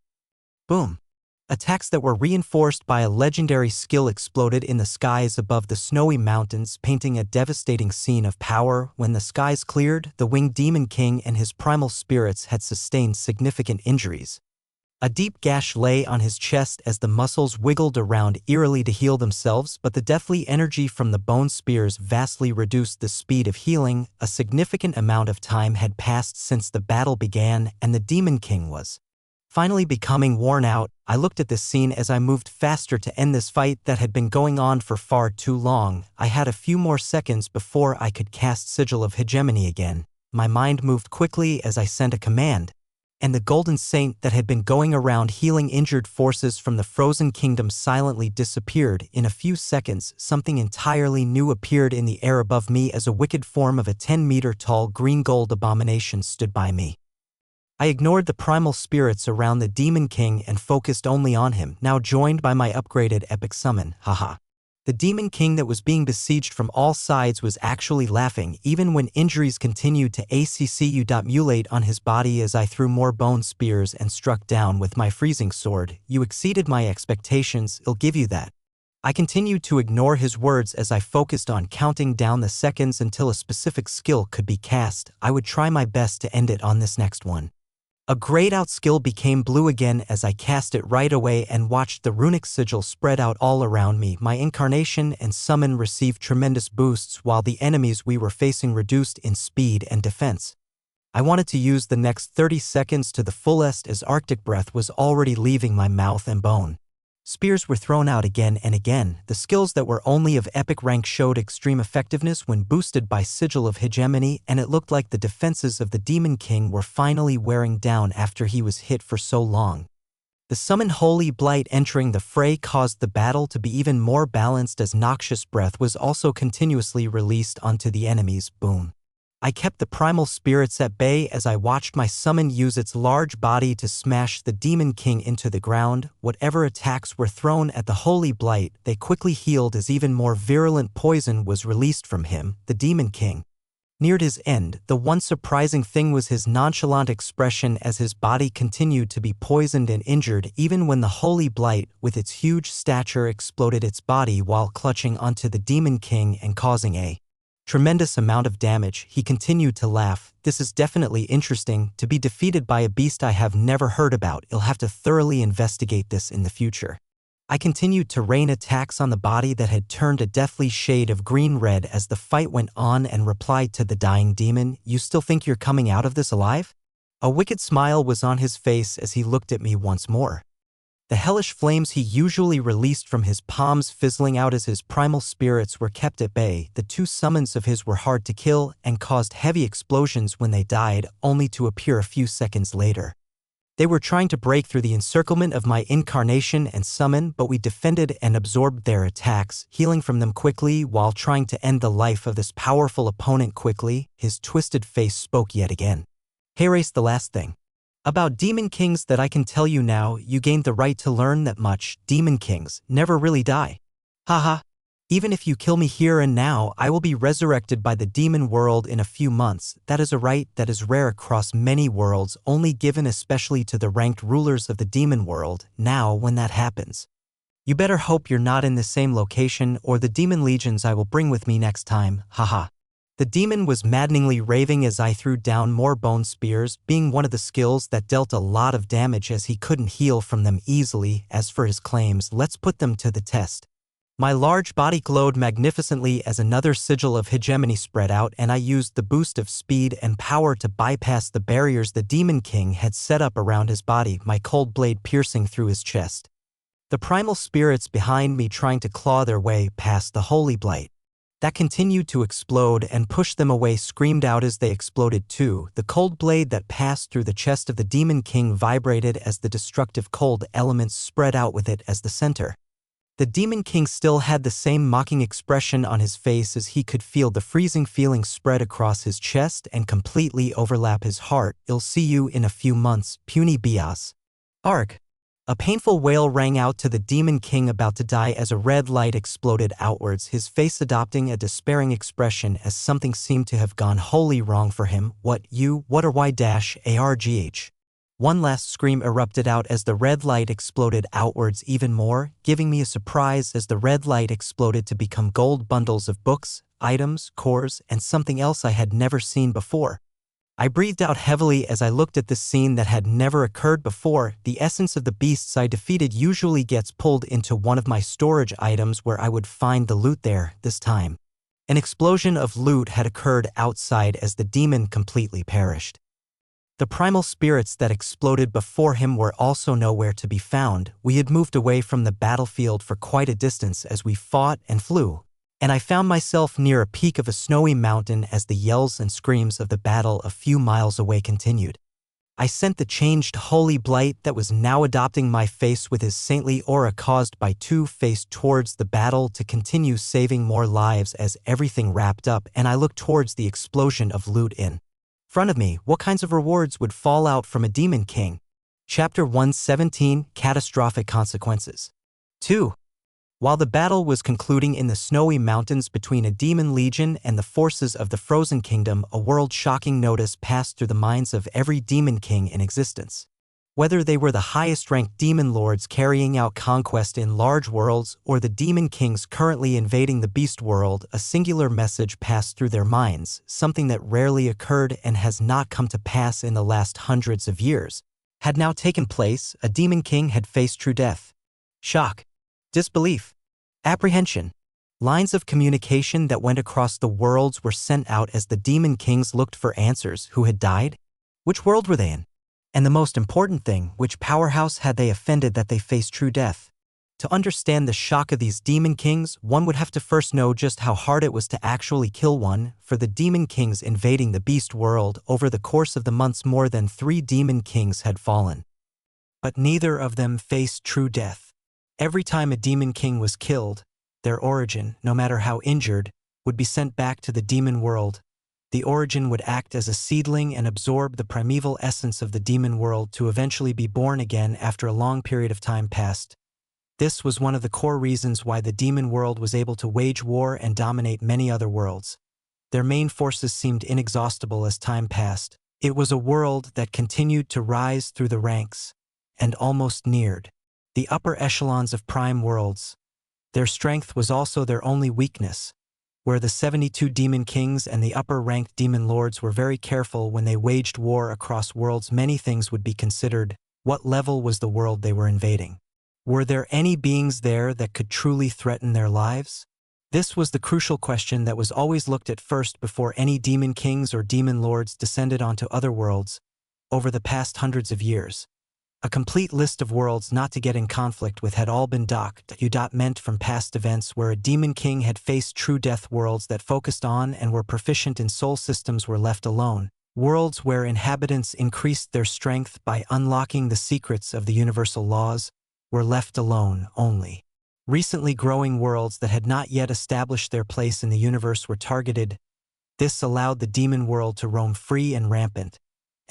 Boom. Attacks that were reinforced by a legendary skill exploded in the skies above the snowy mountains, painting a devastating scene of power. When the skies cleared, the winged demon king and his primal spirits had sustained significant injuries. A deep gash lay on his chest as the muscles wiggled around eerily to heal themselves, but the deathly energy from the bone spears vastly reduced the speed of healing. A significant amount of time had passed since the battle began, and the Demon King was finally becoming worn out. I looked at this scene as I moved faster to end this fight that had been going on for far too long. I had a few more seconds before I could cast Sigil of Hegemony again. My mind moved quickly as I sent a command, and the Golden Saint that had been going around healing injured forces from the Frozen Kingdom silently disappeared. In a few seconds, something entirely new appeared in the air above me as a wicked form of a 10-meter-tall green-gold abomination stood by me. I ignored the primal spirits around the Demon King and focused only on him, now joined by my upgraded epic summon. Haha. The Demon King that was being besieged from all sides was actually laughing, even when injuries continued to accumulate on his body as I threw more bone spears and struck down with my freezing sword. You exceeded my expectations, I'll give you that. I continued to ignore his words as I focused on counting down the seconds until a specific skill could be cast. I would try my best to end it on this next one. A grayed-out skill became blue again as I cast it right away and watched the runic sigil spread out all around me. My incarnation and summon received tremendous boosts while the enemies we were facing reduced in speed and defense. I wanted to use the next 30 seconds to the fullest as Arctic breath was already leaving my mouth and bone. Spears were thrown out again and again. The skills that were only of epic rank showed extreme effectiveness when boosted by Sigil of Hegemony, and it looked like the defenses of the Demon King were finally wearing down after he was hit for so long. The summoned Holy Blight entering the fray caused the battle to be even more balanced as Noxious Breath was also continuously released onto the enemies. Boom. I kept the primal spirits at bay as I watched my summon use its large body to smash the Demon King into the ground. Whatever attacks were thrown at the Holy Blight, they quickly healed as even more virulent poison was released from him. The Demon King neared his end. The one surprising thing was his nonchalant expression as his body continued to be poisoned and injured even when the Holy Blight, with its huge stature, exploded its body while clutching onto the Demon King and causing a tremendous amount of damage. He continued to laugh. This is definitely interesting, to be defeated by a beast I have never heard about. I'll have to thoroughly investigate this in the future. I continued to rain attacks on the body that had turned a deathly shade of green-red as the fight went on and replied to the dying demon, "You still think you're coming out of this alive?" A wicked smile was on his face as he looked at me once more. The hellish flames he usually released from his palms fizzling out as his primal spirits were kept at bay. The two summons of his were hard to kill and caused heavy explosions when they died, only to appear a few seconds later. They were trying to break through the encirclement of my incarnation and summon, but we defended and absorbed their attacks, healing from them quickly while trying to end the life of this powerful opponent quickly. His twisted face spoke yet again. "Hey Race, the last thing about Demon Kings that I can tell you now, you gained the right to learn that much. Demon Kings never really die. Haha. Even if you kill me here and now, I will be resurrected by the demon world in a few months. That is a right that is rare across many worlds, only given especially to the ranked rulers of the demon world. Now, when that happens, you better hope you're not in the same location or the demon legions I will bring with me next time. Haha." The demon was maddeningly raving as I threw down more bone spears, being one of the skills that dealt a lot of damage as he couldn't heal from them easily. As for his claims, let's put them to the test. My large body glowed magnificently as another sigil of hegemony spread out, and I used the boost of speed and power to bypass the barriers the Demon King had set up around his body, my cold blade piercing through his chest. The primal spirits behind me trying to claw their way past the Holy Blight that continued to explode and push them away screamed out as they exploded too. The cold blade that passed through the chest of the Demon King vibrated as the destructive cold elements spread out with it as the center. The Demon King still had the same mocking expression on his face as he could feel the freezing feeling spread across his chest and completely overlap his heart. "I'll see you in a few months, puny bias." Arg. A painful wail rang out to the Demon King about to die as a red light exploded outwards, his face adopting a despairing expression as something seemed to have gone wholly wrong for him. What or why-argh? One last scream erupted out as the red light exploded outwards even more, giving me a surprise as the red light exploded to become gold bundles of books, items, cores, and something else I had never seen before. I breathed out heavily as I looked at this scene that had never occurred before. The essence of the beasts I defeated usually gets pulled into one of my storage items where I would find the loot there. This time, an explosion of loot had occurred outside as the demon completely perished. The primal spirits that exploded before him were also nowhere to be found. We had moved away from the battlefield for quite a distance as we fought and flew, and I found myself near a peak of a snowy mountain as the yells and screams of the battle a few miles away continued. I sent the changed Holy Blight that was now adopting my face with his saintly aura caused by Two-Face towards the battle to continue saving more lives as everything wrapped up, and I looked towards the explosion of loot in front of me. What kinds of rewards would fall out from a Demon King? Chapter 117, Catastrophic Consequences. 2. While the battle was concluding in the snowy mountains between a demon legion and the forces of the Frozen Kingdom, a world-shocking notice passed through the minds of every Demon King in existence. Whether they were the highest-ranked demon lords carrying out conquest in large worlds or the demon kings currently invading the beast world, a singular message passed through their minds, something that rarely occurred and has not come to pass in the last hundreds of years. Had now taken place. A demon king had faced true death. Shock, disbelief, apprehension. Lines of communication that went across the worlds were sent out as the demon kings looked for answers. Who had died? Which world were they in? And the most important thing, which powerhouse had they offended that they faced true death? To understand the shock of these demon kings, one would have to first know just how hard it was to actually kill one. For the demon kings invading the beast world, over the course of the months more than 3 demon kings had fallen. But neither of them faced true death. Every time a demon king was killed, their origin, no matter how injured, would be sent back to the demon world. The origin would act as a seedling and absorb the primeval essence of the demon world to eventually be born again after a long period of time passed. This was one of the core reasons why the demon world was able to wage war and dominate many other worlds. Their main forces seemed inexhaustible as time passed. It was a world that continued to rise through the ranks and almost neared the upper echelons of prime worlds. Their strength was also their only weakness, where the 72 demon kings and the upper-ranked demon lords were very careful when they waged war across worlds. Many things would be considered. What level was the world they were invading? Were there any beings there that could truly threaten their lives? This was the crucial question that was always looked at first before any demon kings or demon lords descended onto other worlds over the past hundreds of years. A complete list of worlds not to get in conflict with had all been meant from past events where a demon king had faced true death. Worlds that focused on and were proficient in soul systems were left alone. Worlds where inhabitants increased their strength by unlocking the secrets of the universal laws were left alone only. Recently growing worlds that had not yet established their place in the universe were targeted. This allowed the demon world to roam free and rampant,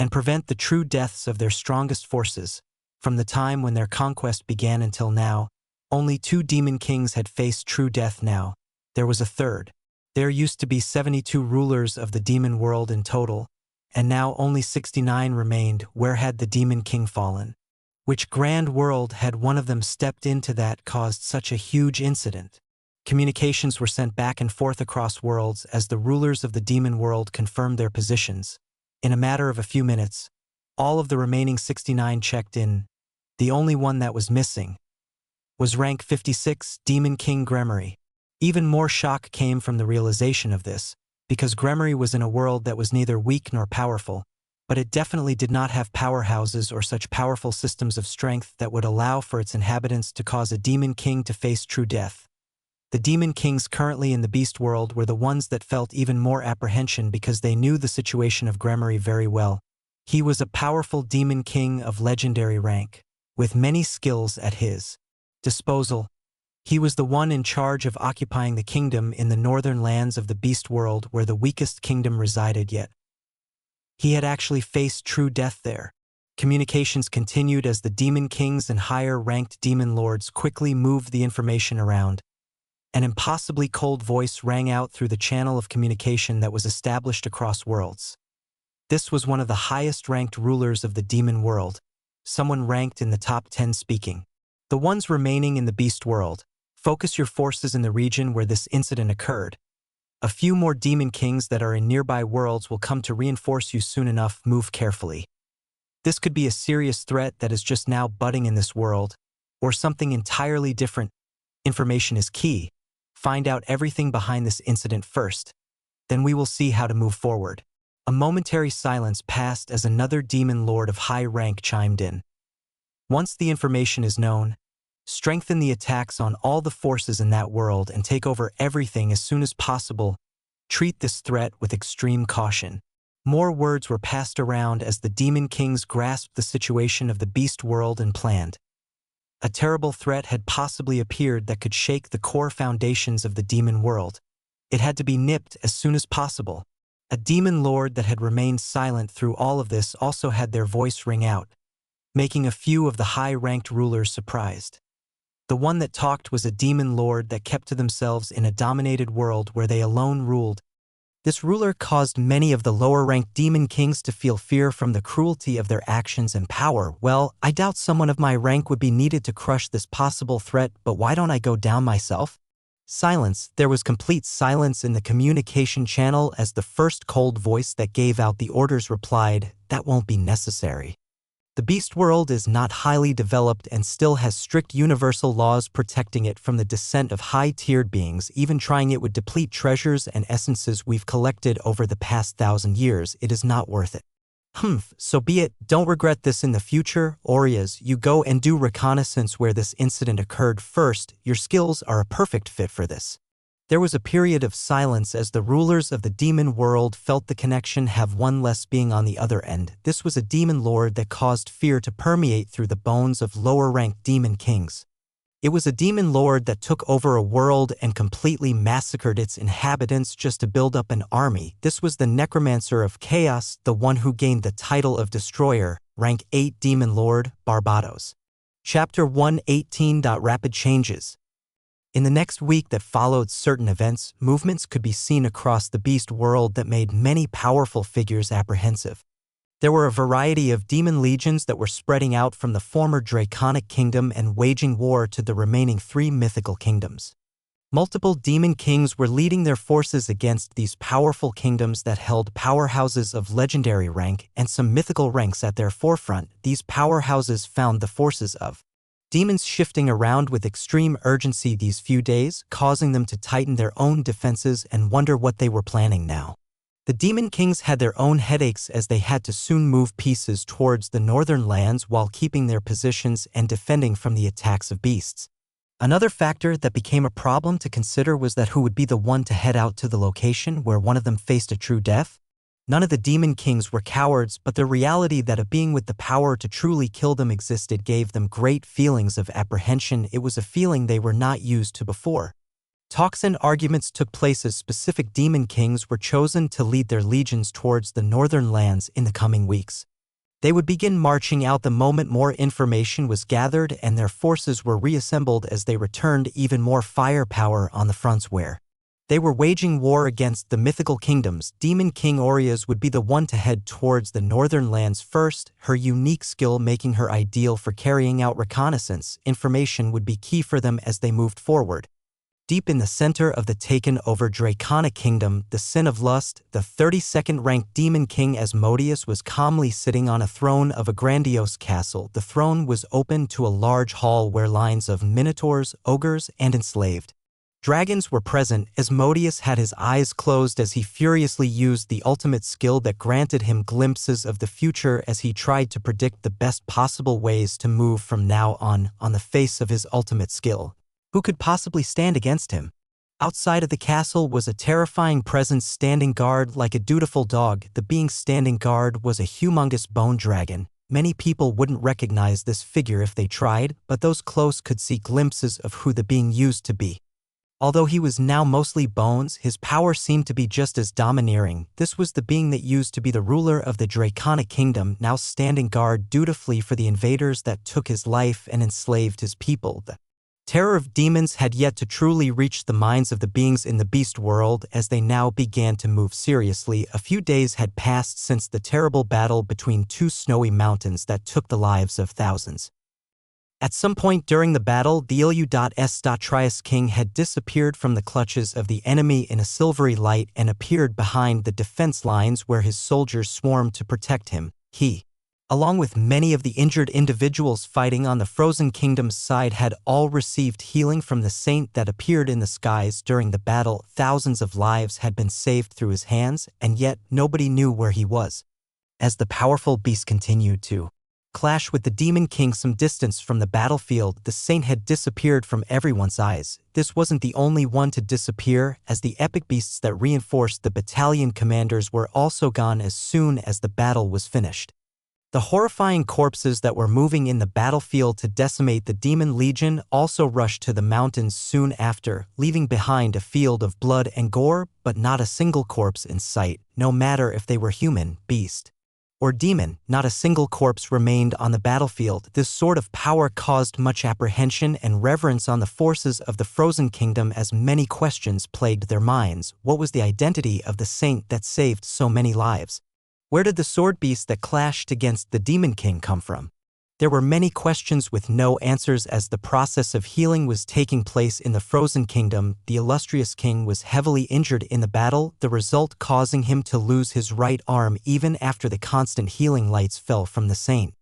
and prevent the true deaths of their strongest forces. From the time when their conquest began until now, only 2 demon kings had faced true death. Now there was a third. There used to be 72 rulers of the demon world in total, and now only 69 remained. Where had the demon king fallen? Which grand world had one of them stepped into that caused such a huge incident? Communications were sent back and forth across worlds as the rulers of the demon world confirmed their positions. In a matter of a few minutes, all of the remaining 69 checked in. The only one that was missing was rank 56, Demon King Gremory. Even more shock came from the realization of this, because Gremory was in a world that was neither weak nor powerful, but it definitely did not have powerhouses or such powerful systems of strength that would allow for its inhabitants to cause a demon king to face true death. The demon kings currently in the beast world were the ones that felt even more apprehension because they knew the situation of Gremory very well. He was a powerful demon king of legendary rank, with many skills at his disposal. He was the one in charge of occupying the kingdom in the northern lands of the beast world where the weakest kingdom resided, yet he had actually faced true death there. Communications continued as the demon kings and higher-ranked demon lords quickly moved the information around. An impossibly cold voice rang out through the channel of communication that was established across worlds. This was one of the highest-ranked rulers of the demon world, someone ranked in the top 10 speaking. The ones remaining in the beast world, focus your forces in the region where this incident occurred. A few more demon kings that are in nearby worlds will come to reinforce you soon enough. Move carefully. This could be a serious threat that is just now budding in this world, or something entirely different. Information is key. Find out everything behind this incident first. Then we will see how to move forward. A momentary silence passed as another demon lord of high rank chimed in. Once the information is known, strengthen the attacks on all the forces in that world and take over everything as soon as possible. Treat this threat with extreme caution. More words were passed around as the demon kings grasped the situation of the beast world and planned. A terrible threat had possibly appeared that could shake the core foundations of the demon world. It had to be nipped as soon as possible. A demon lord that had remained silent through all of this also had their voice ring out, making a few of the high-ranked rulers surprised. The one that talked was a demon lord that kept to themselves in a dominated world where they alone ruled. This ruler caused many of the lower-ranked demon kings to feel fear from the cruelty of their actions and power. Well, I doubt someone of my rank would be needed to crush this possible threat, but why don't I go down myself? Silence. There was complete silence in the communication channel as the first cold voice that gave out the orders replied, "That won't be necessary." The beast world is not highly developed and still has strict universal laws protecting it from the descent of high-tiered beings. Even trying it would deplete treasures and essences we've collected over the past 1,000 years. It is not worth it. So be it. Don't regret this in the future. Aureas, you go and do reconnaissance where this incident occurred first. Your skills are a perfect fit for this. There was a period of silence as the rulers of the demon world felt the connection have one less being on the other end. This was a demon lord that caused fear to permeate through the bones of lower-ranked demon kings. It was a demon lord that took over a world and completely massacred its inhabitants just to build up an army. This was the necromancer of chaos, the one who gained the title of destroyer, rank 8 demon lord, Barbados. Chapter 118. Rapid changes. In the next week that followed certain events, movements could be seen across the beast world that made many powerful figures apprehensive. There were a variety of demon legions that were spreading out from the former Draconic Kingdom and waging war to the remaining 3 mythical kingdoms. Multiple demon kings were leading their forces against these powerful kingdoms that held powerhouses of legendary rank and some mythical ranks at their forefront. These powerhouses found the forces of demons shifting around with extreme urgency these few days, causing them to tighten their own defenses and wonder what they were planning now. The demon kings had their own headaches as they had to soon move pieces towards the northern lands while keeping their positions and defending from the attacks of beasts. Another factor that became a problem to consider was that who would be the one to head out to the location where one of them faced a true death? None of the demon kings were cowards, but the reality that a being with the power to truly kill them existed gave them great feelings of apprehension. It was a feeling they were not used to before. Talks and arguments took place as specific demon kings were chosen to lead their legions towards the northern lands in the coming weeks. They would begin marching out the moment more information was gathered and their forces were reassembled as they returned even more firepower on the fronts where they were waging war against the mythical kingdoms. Demon King Aureas would be the one to head towards the northern lands first, her unique skill making her ideal for carrying out reconnaissance. Information would be key for them as they moved forward. Deep in the center of the taken-over Draconic Kingdom, the Sin of Lust, the 32nd-ranked demon king Asmodeus was calmly sitting on a throne of a grandiose castle. The throne was open to a large hall where lines of minotaurs, ogres, and enslaved dragons were present. Asmodeus had his eyes closed as he furiously used the ultimate skill that granted him glimpses of the future as he tried to predict the best possible ways to move from now on the face of his ultimate skill. Who could possibly stand against him? Outside of the castle was a terrifying presence standing guard like a dutiful dog. The being standing guard was a humongous bone dragon. Many people wouldn't recognize this figure if they tried, but those close could see glimpses of who the being used to be. Although he was now mostly bones, his power seemed to be just as domineering. This was the being that used to be the ruler of the Draconic Kingdom, now standing guard dutifully for the invaders that took his life and enslaved his people. The terror of demons had yet to truly reach the minds of the beings in the beast world as they now began to move seriously. A few days had passed since the terrible battle between 2 snowy mountains that took the lives of thousands. At some point during the battle, the Ilu.S. King had disappeared from the clutches of the enemy in a silvery light and appeared behind the defense lines where his soldiers swarmed to protect him. He, along with many of the injured individuals fighting on the Frozen Kingdom's side, had all received healing from the saint that appeared in the skies during the battle. Thousands of lives had been saved through his hands, and yet nobody knew where he was. As the powerful beast continued to clash with the Demon King some distance from the battlefield, the saint had disappeared from everyone's eyes. This wasn't the only one to disappear, as the epic beasts that reinforced the battalion commanders were also gone as soon as the battle was finished. The horrifying corpses that were moving in the battlefield to decimate the Demon Legion also rushed to the mountains soon after, leaving behind a field of blood and gore, but not a single corpse in sight, no matter if they were human, beast, or demon, not a single corpse remained on the battlefield. This sort of power caused much apprehension and reverence on the forces of the Frozen Kingdom as many questions plagued their minds. What was the identity of the saint that saved so many lives? Where did the sword beast that clashed against the Demon King come from? There were many questions with no answers as the process of healing was taking place in the Frozen Kingdom. The illustrious king was heavily injured in the battle, the result causing him to lose his right arm even after the constant healing lights fell from the saint.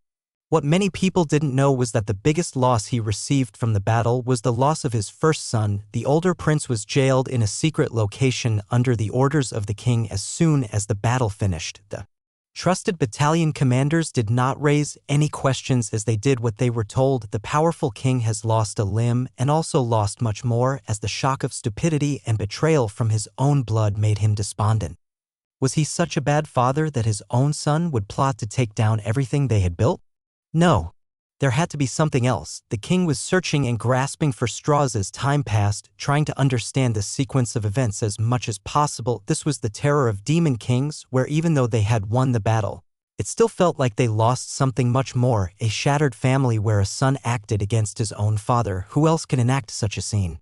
What many people didn't know was that the biggest loss he received from the battle was the loss of his first son. The older prince was jailed in a secret location under the orders of the king as soon as the battle finished. The trusted battalion commanders did not raise any questions as they did what they were told. The powerful king has lost a limb and also lost much more as the shock of stupidity and betrayal from his own blood made him despondent. Was he such a bad father that his own son would plot to take down everything they had built? No. There had to be something else. The king was searching and grasping for straws as time passed, trying to understand the sequence of events as much as possible. This was the terror of demon kings, where even though they had won the battle, it still felt like they lost something much more, a shattered family where a son acted against his own father. Who else can enact such a scene?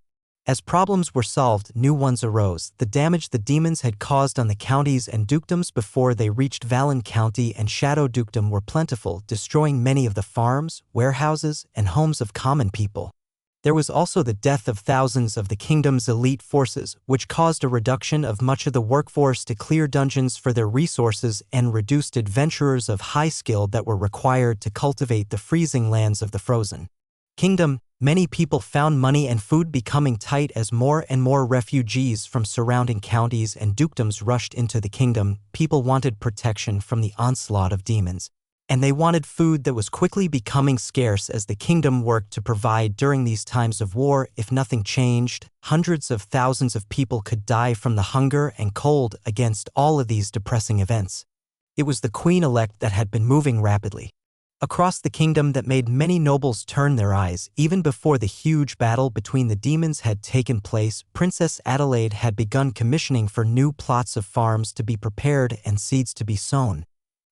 As problems were solved, new ones arose. The damage the demons had caused on the counties and dukedoms before they reached Valen County and Shadow Dukedom were plentiful, destroying many of the farms, warehouses, and homes of common people. There was also the death of thousands of the kingdom's elite forces, which caused a reduction of much of the workforce to clear dungeons for their resources and reduced adventurers of high skill that were required to cultivate the freezing lands of the Frozen Kingdom. Many people found money and food becoming tight as more and more refugees from surrounding counties and dukedoms rushed into the kingdom. People wanted protection from the onslaught of demons, and they wanted food that was quickly becoming scarce as the kingdom worked to provide during these times of war. If nothing changed, hundreds of thousands of people could die from the hunger and cold. Against all of these depressing events, it was the queen-elect that had been moving rapidly across the kingdom that made many nobles turn their eyes. Even before the huge battle between the demons had taken place, Princess Adelaide had begun commissioning for new plots of farms to be prepared and seeds to be sown.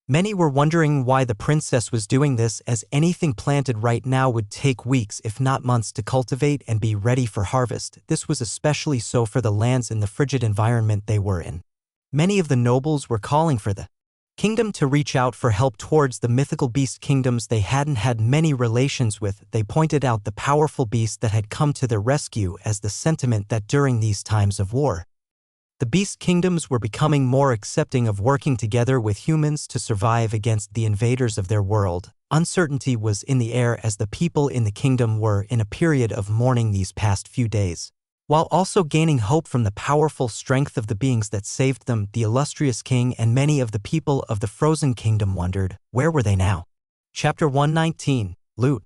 Many were wondering why the princess was doing this, as anything planted right now would take weeks if not months to cultivate and be ready for harvest. This was especially so for the lands in the frigid environment they were in. Many of the nobles were calling for the kingdom to reach out for help towards the mythical beast kingdoms they hadn't had many relations with. They pointed out the powerful beast that had come to their rescue as the sentiment that during these times of war, the beast kingdoms were becoming more accepting of working together with humans to survive against the invaders of their world. Uncertainty was in the air as the people in the kingdom were in a period of mourning these past few days, while also gaining hope from the powerful strength of the beings that saved them. The illustrious king and many of the people of the Frozen Kingdom wondered, where were they now? Chapter 119, Loot.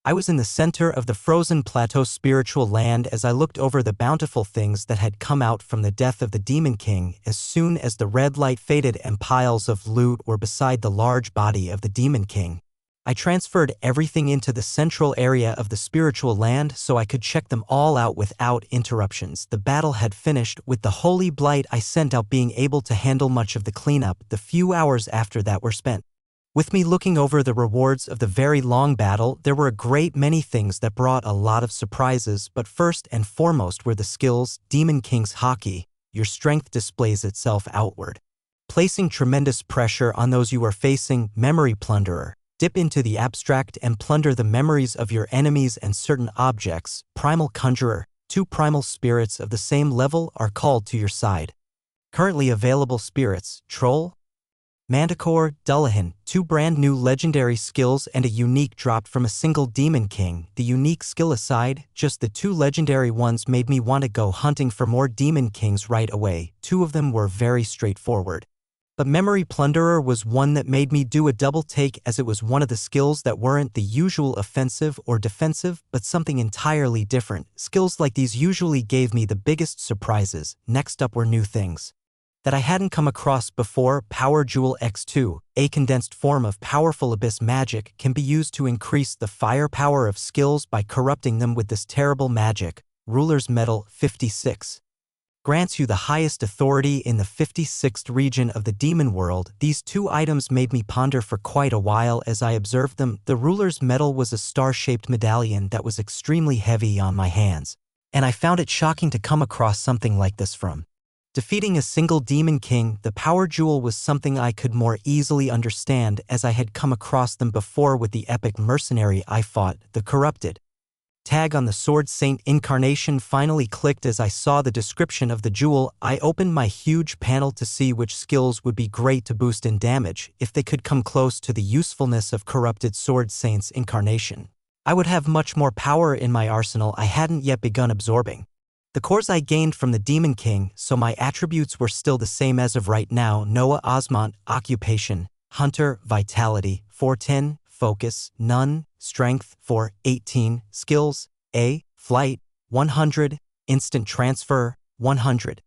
I was in the center of the frozen plateau spiritual land as I looked over the bountiful things that had come out from the death of the Demon King. As soon as the red light faded and piles of loot were beside the large body of the Demon King, I transferred everything into the central area of the spiritual land so I could check them all out without interruptions. The battle had finished, with the holy blight I sent out being able to handle much of the cleanup. The few hours after that were spent with me looking over the rewards of the very long battle. There were a great many things that brought a lot of surprises, but first and foremost were the skills. Demon King's Hockey. Your strength displays itself outward, placing tremendous pressure on those you are facing. Memory Plunderer. Dip into the abstract and plunder the memories of your enemies and certain objects. Primal Conjurer. 2 primal spirits of the same level are called to your side. Currently available spirits: Troll, Manticore, Dullahan. 2 brand new legendary skills and a unique dropped from a single Demon King. The unique skill aside, just the 2 legendary ones made me want to go hunting for more Demon Kings right away. 2 of them were very straightforward, but Memory Plunderer was one that made me do a double take, as it was one of the skills that weren't the usual offensive or defensive, but something entirely different. Skills like these usually gave me the biggest surprises. Next up were new things that I hadn't come across before. Power Jewel X2, a condensed form of powerful abyss magic, can be used to increase the firepower of skills by corrupting them with this terrible magic. Ruler's Medal 56. grants you the highest authority in the 56th region of the demon world. These two items made me ponder for quite a while as I observed them. The ruler's medal was a star-shaped medallion that was extremely heavy on my hands, and I found it shocking to come across something like this from. Defeating a single demon king, the power jewel was something I could more easily understand as I had come across them before with the epic mercenary I fought, the corrupted. Tag on the Sword Saint incarnation finally clicked as I saw the description of the jewel. I opened my huge panel to see which skills would be great to boost in damage if they could come close to the usefulness of corrupted Sword Saint's incarnation. I would have much more power in my arsenal I hadn't yet begun absorbing. The cores I gained from the Demon King, so my attributes were still the same as of right now. Noah Osmont, Occupation, Hunter, Vitality, 410, Focus, None, Strength, 418, Skills, A, Flight, 100, Instant Transfer, 100,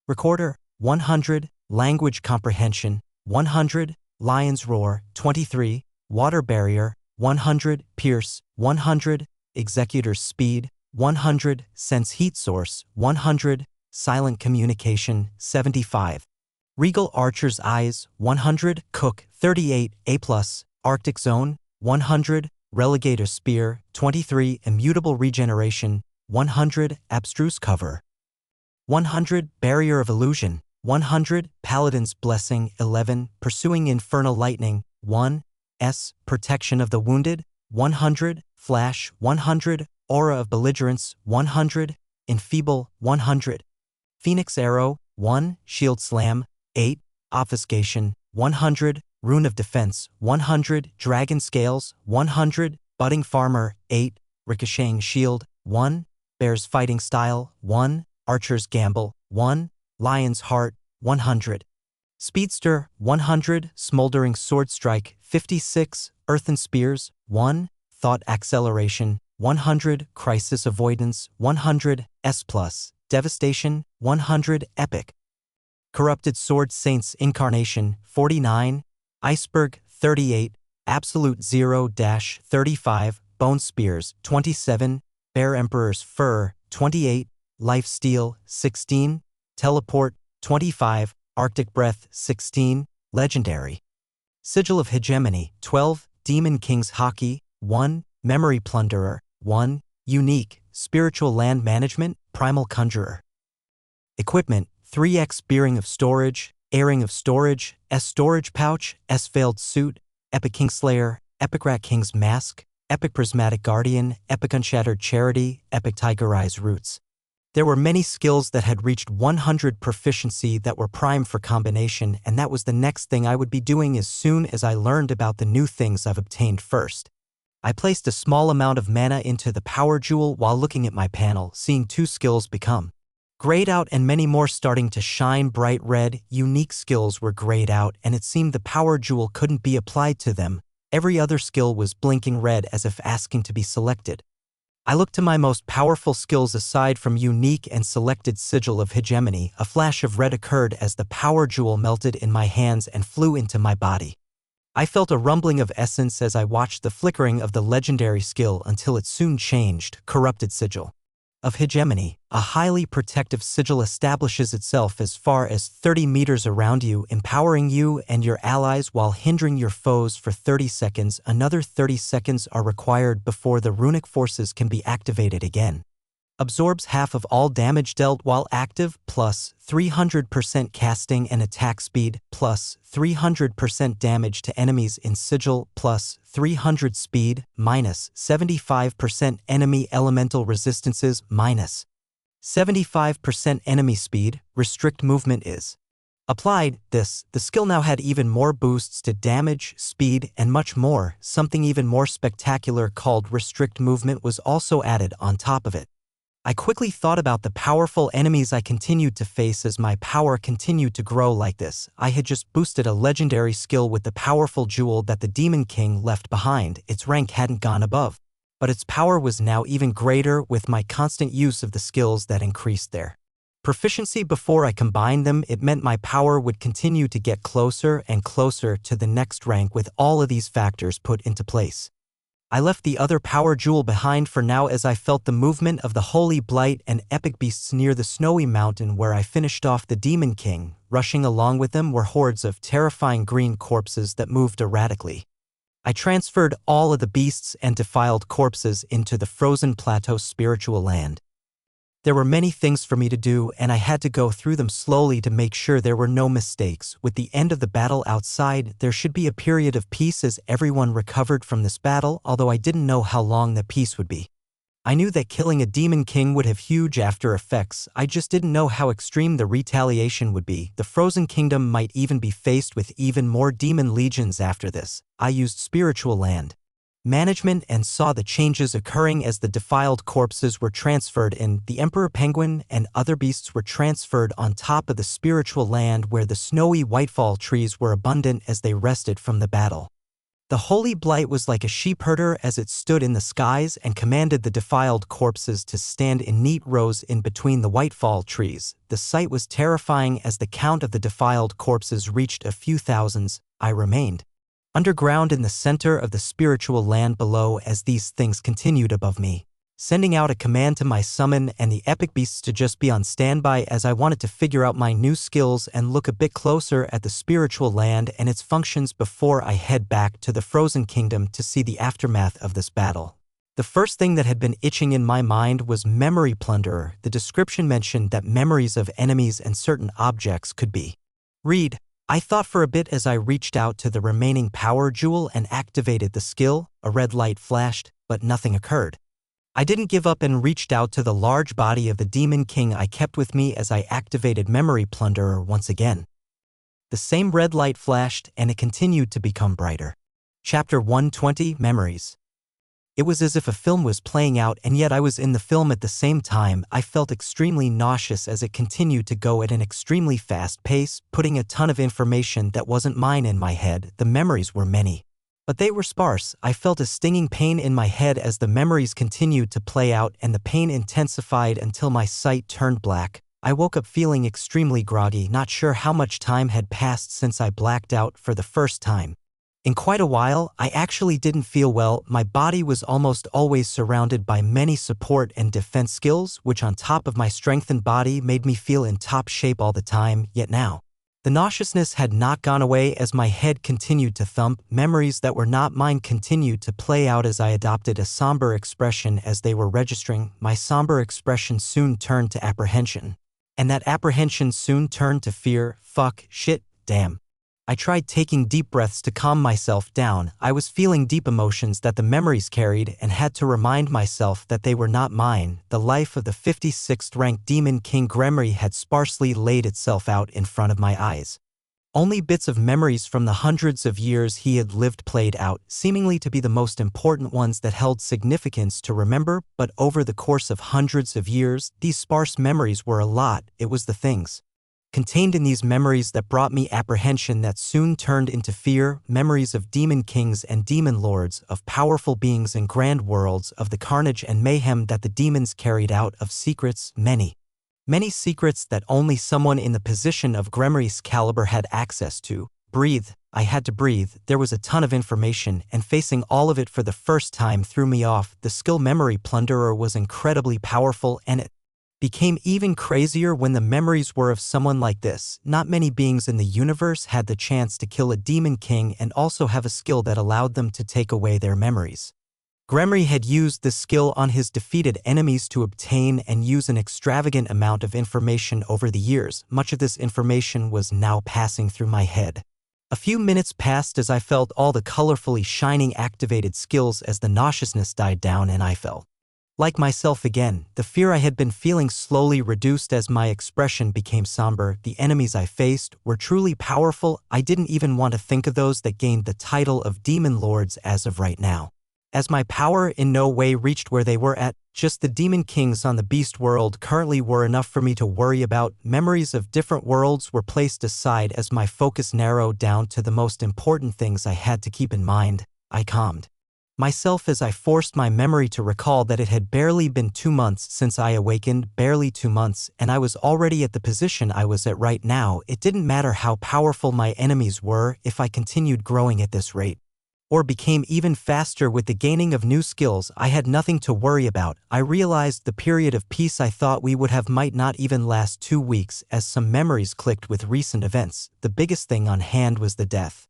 Recorder, 100, Language Comprehension, 100, Lion's Roar, 23, Water Barrier, 100, Pierce, 100, Executor's Speed, 100, Sense Heat Source, 100, Silent Communication, 75. Regal Archer's Eyes, 100, Cook, 38, A+, Arctic Zone, 100, Relegator Spear, 23, Immutable Regeneration, 100, Abstruse Cover, 100, Barrier of Illusion, 100, Paladin's Blessing, 11, Pursuing Infernal Lightning, 1, S, Protection of the Wounded, 100, Flash, 100, Aura of Belligerence, 100, Enfeeble, 100, Phoenix Arrow, 1, Shield Slam, 8, Obfuscation, 100, Rune of Defense, 100, Dragon Scales, 100, Budding Farmer, 8, Ricocheting Shield, 1, Bear's Fighting Style, 1, Archer's Gamble, 1, Lion's Heart, 100, Speedster, 100, Smoldering Sword Strike, 56, Earthen Spears, 1, Thought Acceleration, 100, Crisis Avoidance, 100, S+, Devastation, 100, Epic, Corrupted Sword Saint's Incarnation, 49, Iceberg, 38, Absolute 0-35, Bone Spears, 27, Bear Emperor's Fur, 28, Life Steal, 16, Teleport, 25, Arctic Breath, 16, Legendary, Sigil of Hegemony, 12, Demon King's Hockey, 1, Memory Plunderer, 1, Unique, Spiritual Land Management, Primal Conjurer. Equipment, 3x Bearing of Storage, Airing of Storage, S Storage Pouch, S Veiled Suit, Epic Kingslayer, Epic Rat King's Mask, Epic Prismatic Guardian, Epic Unshattered Charity, Epic Tiger Eyes Roots. There were many skills that had reached 100 proficiency that were prime for combination, and that was the next thing I would be doing as soon as I learned about the new things I've obtained first. I placed a small amount of mana into the power jewel while looking at my panel, seeing 2 skills become grayed out and many more starting to shine bright red. Unique skills were grayed out, and it seemed the power jewel couldn't be applied to them. Every other skill was blinking red as if asking to be selected. I looked to my most powerful skills aside from unique and selected Sigil of Hegemony. A flash of red occurred as the power jewel melted in my hands and flew into my body. I felt a rumbling of essence as I watched the flickering of the legendary skill until it soon changed. Corrupted Sigil of Hegemony. A highly protective sigil establishes itself as far as 30 meters around you, empowering you and your allies while hindering your foes for 30 seconds. Another 30 seconds are required before the runic forces can be activated again. Absorbs half of all damage dealt while active, plus 300% casting and attack speed, plus 300% damage to enemies in sigil, plus 300 speed, minus 75% enemy elemental resistances, minus 75% enemy speed. Restrict movement is applied. The skill now had even more boosts to damage, speed, and much more. Something even more spectacular called restrict movement was also added on top of it. I quickly thought about the powerful enemies I continued to face as my power continued to grow like this. I had just boosted a legendary skill with the powerful jewel that the Demon King left behind. Its rank hadn't gone above, but its power was now even greater with my constant use of the skills that increased their proficiency before I combined them. It meant my power would continue to get closer and closer to the next rank with all of these factors put into place. I left the other power jewel behind for now as I felt the movement of the holy blight and epic beasts near the snowy mountain where I finished off the Demon King. Rushing along with them were hordes of terrifying green corpses that moved erratically. I transferred all of the beasts and defiled corpses into the frozen plateau spiritual land. There were many things for me to do, and I had to go through them slowly to make sure there were no mistakes. With the end of the battle outside, there should be a period of peace as everyone recovered from this battle, although I didn't know how long the peace would be. I knew that killing a Demon King would have huge after effects, I just didn't know how extreme the retaliation would be. The Frozen Kingdom might even be faced with even more demon legions after this. I used spiritual land management and saw the changes occurring as the defiled corpses were transferred in. The Emperor Penguin and other beasts were transferred on top of the spiritual land where the snowy whitefall trees were abundant as they rested from the battle. The holy blight was like a sheepherder as it stood in the skies and commanded the defiled corpses to stand in neat rows in between the whitefall trees. The sight was terrifying as the count of the defiled corpses reached a few thousands. I remained underground in the center of the spiritual land below as these things continued above me, sending out a command to my summon and the epic beasts to just be on standby as I wanted to figure out my new skills and look a bit closer at the spiritual land and its functions before I head back to the Frozen Kingdom to see the aftermath of this battle. The first thing that had been itching in my mind was Memory Plunderer. The description mentioned that memories of enemies and certain objects could be read. I thought for a bit as I reached out to the remaining power jewel and activated the skill. A red light flashed, but nothing occurred. I didn't give up and reached out to the large body of the Demon King I kept with me as I activated Memory Plunderer once again. The same red light flashed and it continued to become brighter. Chapter 120, Memories. It was as if a film was playing out and yet I was in the film at the same time. I felt extremely nauseous as it continued to go at an extremely fast pace, putting a ton of information that wasn't mine in my head. The memories were many, but they were sparse. I felt a stinging pain in my head as the memories continued to play out and the pain intensified until my sight turned black. I woke up feeling extremely groggy, not sure how much time had passed since I blacked out for the first time. In quite a while, I actually didn't feel well. My body was almost always surrounded by many support and defense skills, which on top of my strengthened body made me feel in top shape all the time. Yet now, the nauseousness had not gone away as my head continued to thump. Memories that were not mine continued to play out as I adopted a somber expression as they were registering. My somber expression soon turned to apprehension, and that apprehension soon turned to fear. Fuck, shit, damn. I tried taking deep breaths to calm myself down. I was feeling deep emotions that the memories carried and had to remind myself that they were not mine. The life of the 56th ranked Demon King Gremory had sparsely laid itself out in front of my eyes. Only bits of memories from the hundreds of years he had lived played out, seemingly to be the most important ones that held significance to remember, but over the course of hundreds of years, these sparse memories were a lot. It was the things contained in these memories that brought me apprehension that soon turned into fear. Memories of demon kings and demon lords, of powerful beings in grand worlds, of the carnage and mayhem that the demons carried out, of secrets, many secrets that only someone in the position of Gremory's caliber had access to. Breathe. I had to breathe. There was a ton of information, and facing all of it for the first time threw me off. The skill Memory Plunderer was incredibly powerful, and it became even crazier when the memories were of someone like this. Not many beings in the universe had the chance to kill a demon king and also have a skill that allowed them to take away their memories. Gremory had used this skill on his defeated enemies to obtain and use an extravagant amount of information over the years. Much of this information was now passing through my head. A few minutes passed as I felt all the colorfully shining activated skills as the nauseousness died down and I felt like myself again. The fear I had been feeling slowly reduced as my expression became somber. The enemies I faced were truly powerful. I didn't even want to think of those that gained the title of Demon Lords as of right now, as my power in no way reached where they were at. Just the demon kings on the beast world currently were enough for me to worry about. Memories of different worlds were placed aside as my focus narrowed down to the most important things I had to keep in mind. I calmed myself as I forced my memory to recall that it had barely been 2 months since I awakened, barely 2 months, and I was already at the position I was at right now. It didn't matter how powerful my enemies were if I continued growing at this rate, or became even faster with the gaining of new skills. I had nothing to worry about. I realized the period of peace I thought we would have might not even last 2 weeks, as some memories clicked with recent events. The biggest thing on hand was the death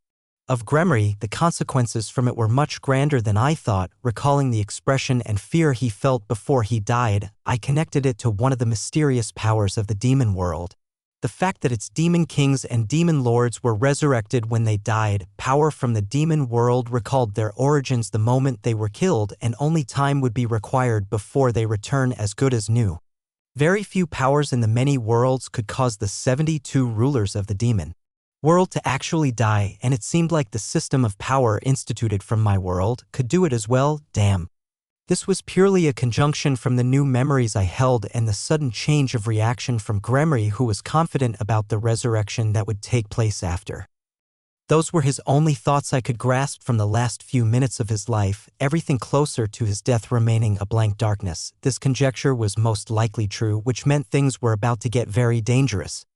of Gremory. The consequences from it were much grander than I thought. Recalling the expression and fear he felt before he died, I connected it to one of the mysterious powers of the demon world. The fact that its demon kings and demon lords were resurrected when they died. Power from the demon world recalled their origins the moment they were killed, and only time would be required before they return as good as new. Very few powers in the many worlds could cause the 72 rulers of the demon world to actually die, and it seemed like the system of power instituted from my world could do it as well. Damn. This was purely a conjunction from the new memories I held and the sudden change of reaction from Gremory, who was confident about the resurrection that would take place after. Those were his only thoughts I could grasp from the last few minutes of his life, everything closer to his death remaining a blank darkness. This conjecture was most likely true, which meant things were about to get very dangerous.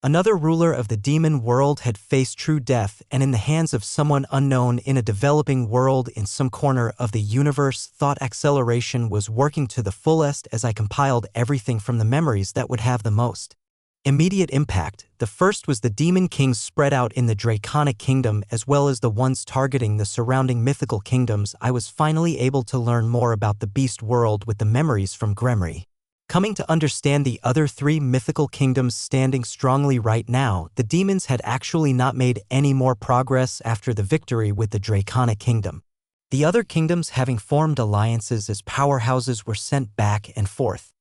Another ruler of the demon world had faced true death, and in the hands of someone unknown in a developing world in some corner of the universe. Thought acceleration was working to the fullest as I compiled everything from the memories that would have the most immediate impact. The first was the demon kings spread out in the Draconic Kingdom, as well as the ones targeting the surrounding mythical kingdoms. I was finally able to learn more about the beast world with the memories from Gremory. Coming to understand the other 3 mythical kingdoms standing strongly right now, the demons had actually not made any more progress after the victory with the Draconic Kingdom. The other kingdoms, having formed alliances as powerhouses, were sent back and forth.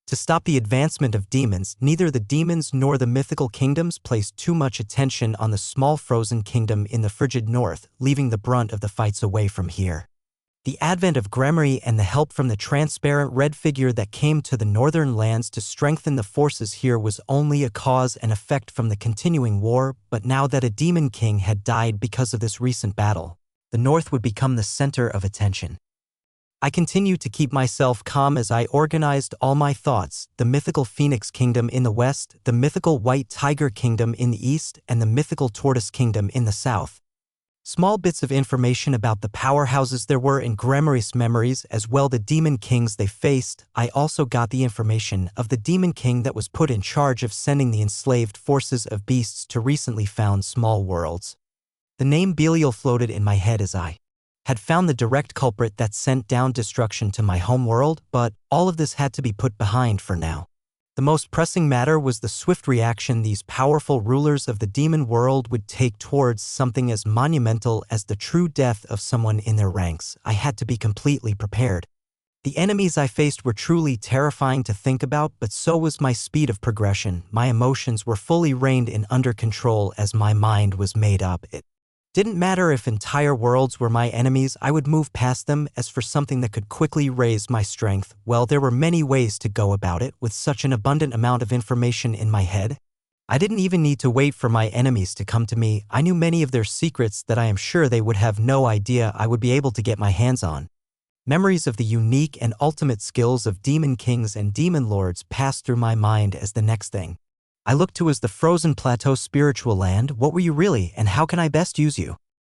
To stop the advancement of demons, neither the demons nor the mythical kingdoms placed too much attention on the small frozen kingdom in the frigid north, leaving the brunt of the fights away from here. The advent of Gremory and the help from the transparent red figure that came to the northern lands to strengthen the forces here was only a cause and effect from the continuing war. But now that a demon king had died because of this recent battle, the north would become the center of attention. I continued to keep myself calm as I organized all my thoughts: the mythical Phoenix Kingdom in the west, the mythical White Tiger Kingdom in the east, and the mythical Tortoise Kingdom in the south. Small bits of information about the powerhouses there were in Gremory's memories, as well the demon kings they faced. I also got the information of the demon king that was put in charge of sending the enslaved forces of beasts to recently found small worlds. The name Belial floated in my head as I had found the direct culprit that sent down destruction to my home world, but all of this had to be put behind for now. The most pressing matter was the swift reaction these powerful rulers of the demon world would take towards something as monumental as the true death of someone in their ranks. I had to be completely prepared. The enemies I faced were truly terrifying to think about, but so was my speed of progression. My emotions were fully reined in under control as my mind was made up. It didn't matter if entire worlds were my enemies, I would move past them. As for something that could quickly raise my strength, well, there were many ways to go about it. With such an abundant amount of information in my head, I didn't even need to wait for my enemies to come to me. I knew many of their secrets that I am sure they would have no idea I would be able to get my hands on. Memories of the unique and ultimate skills of demon kings and demon lords passed through my mind as the next thing I looked to as the frozen plateau spiritual land. What were you really, and how can I best use you?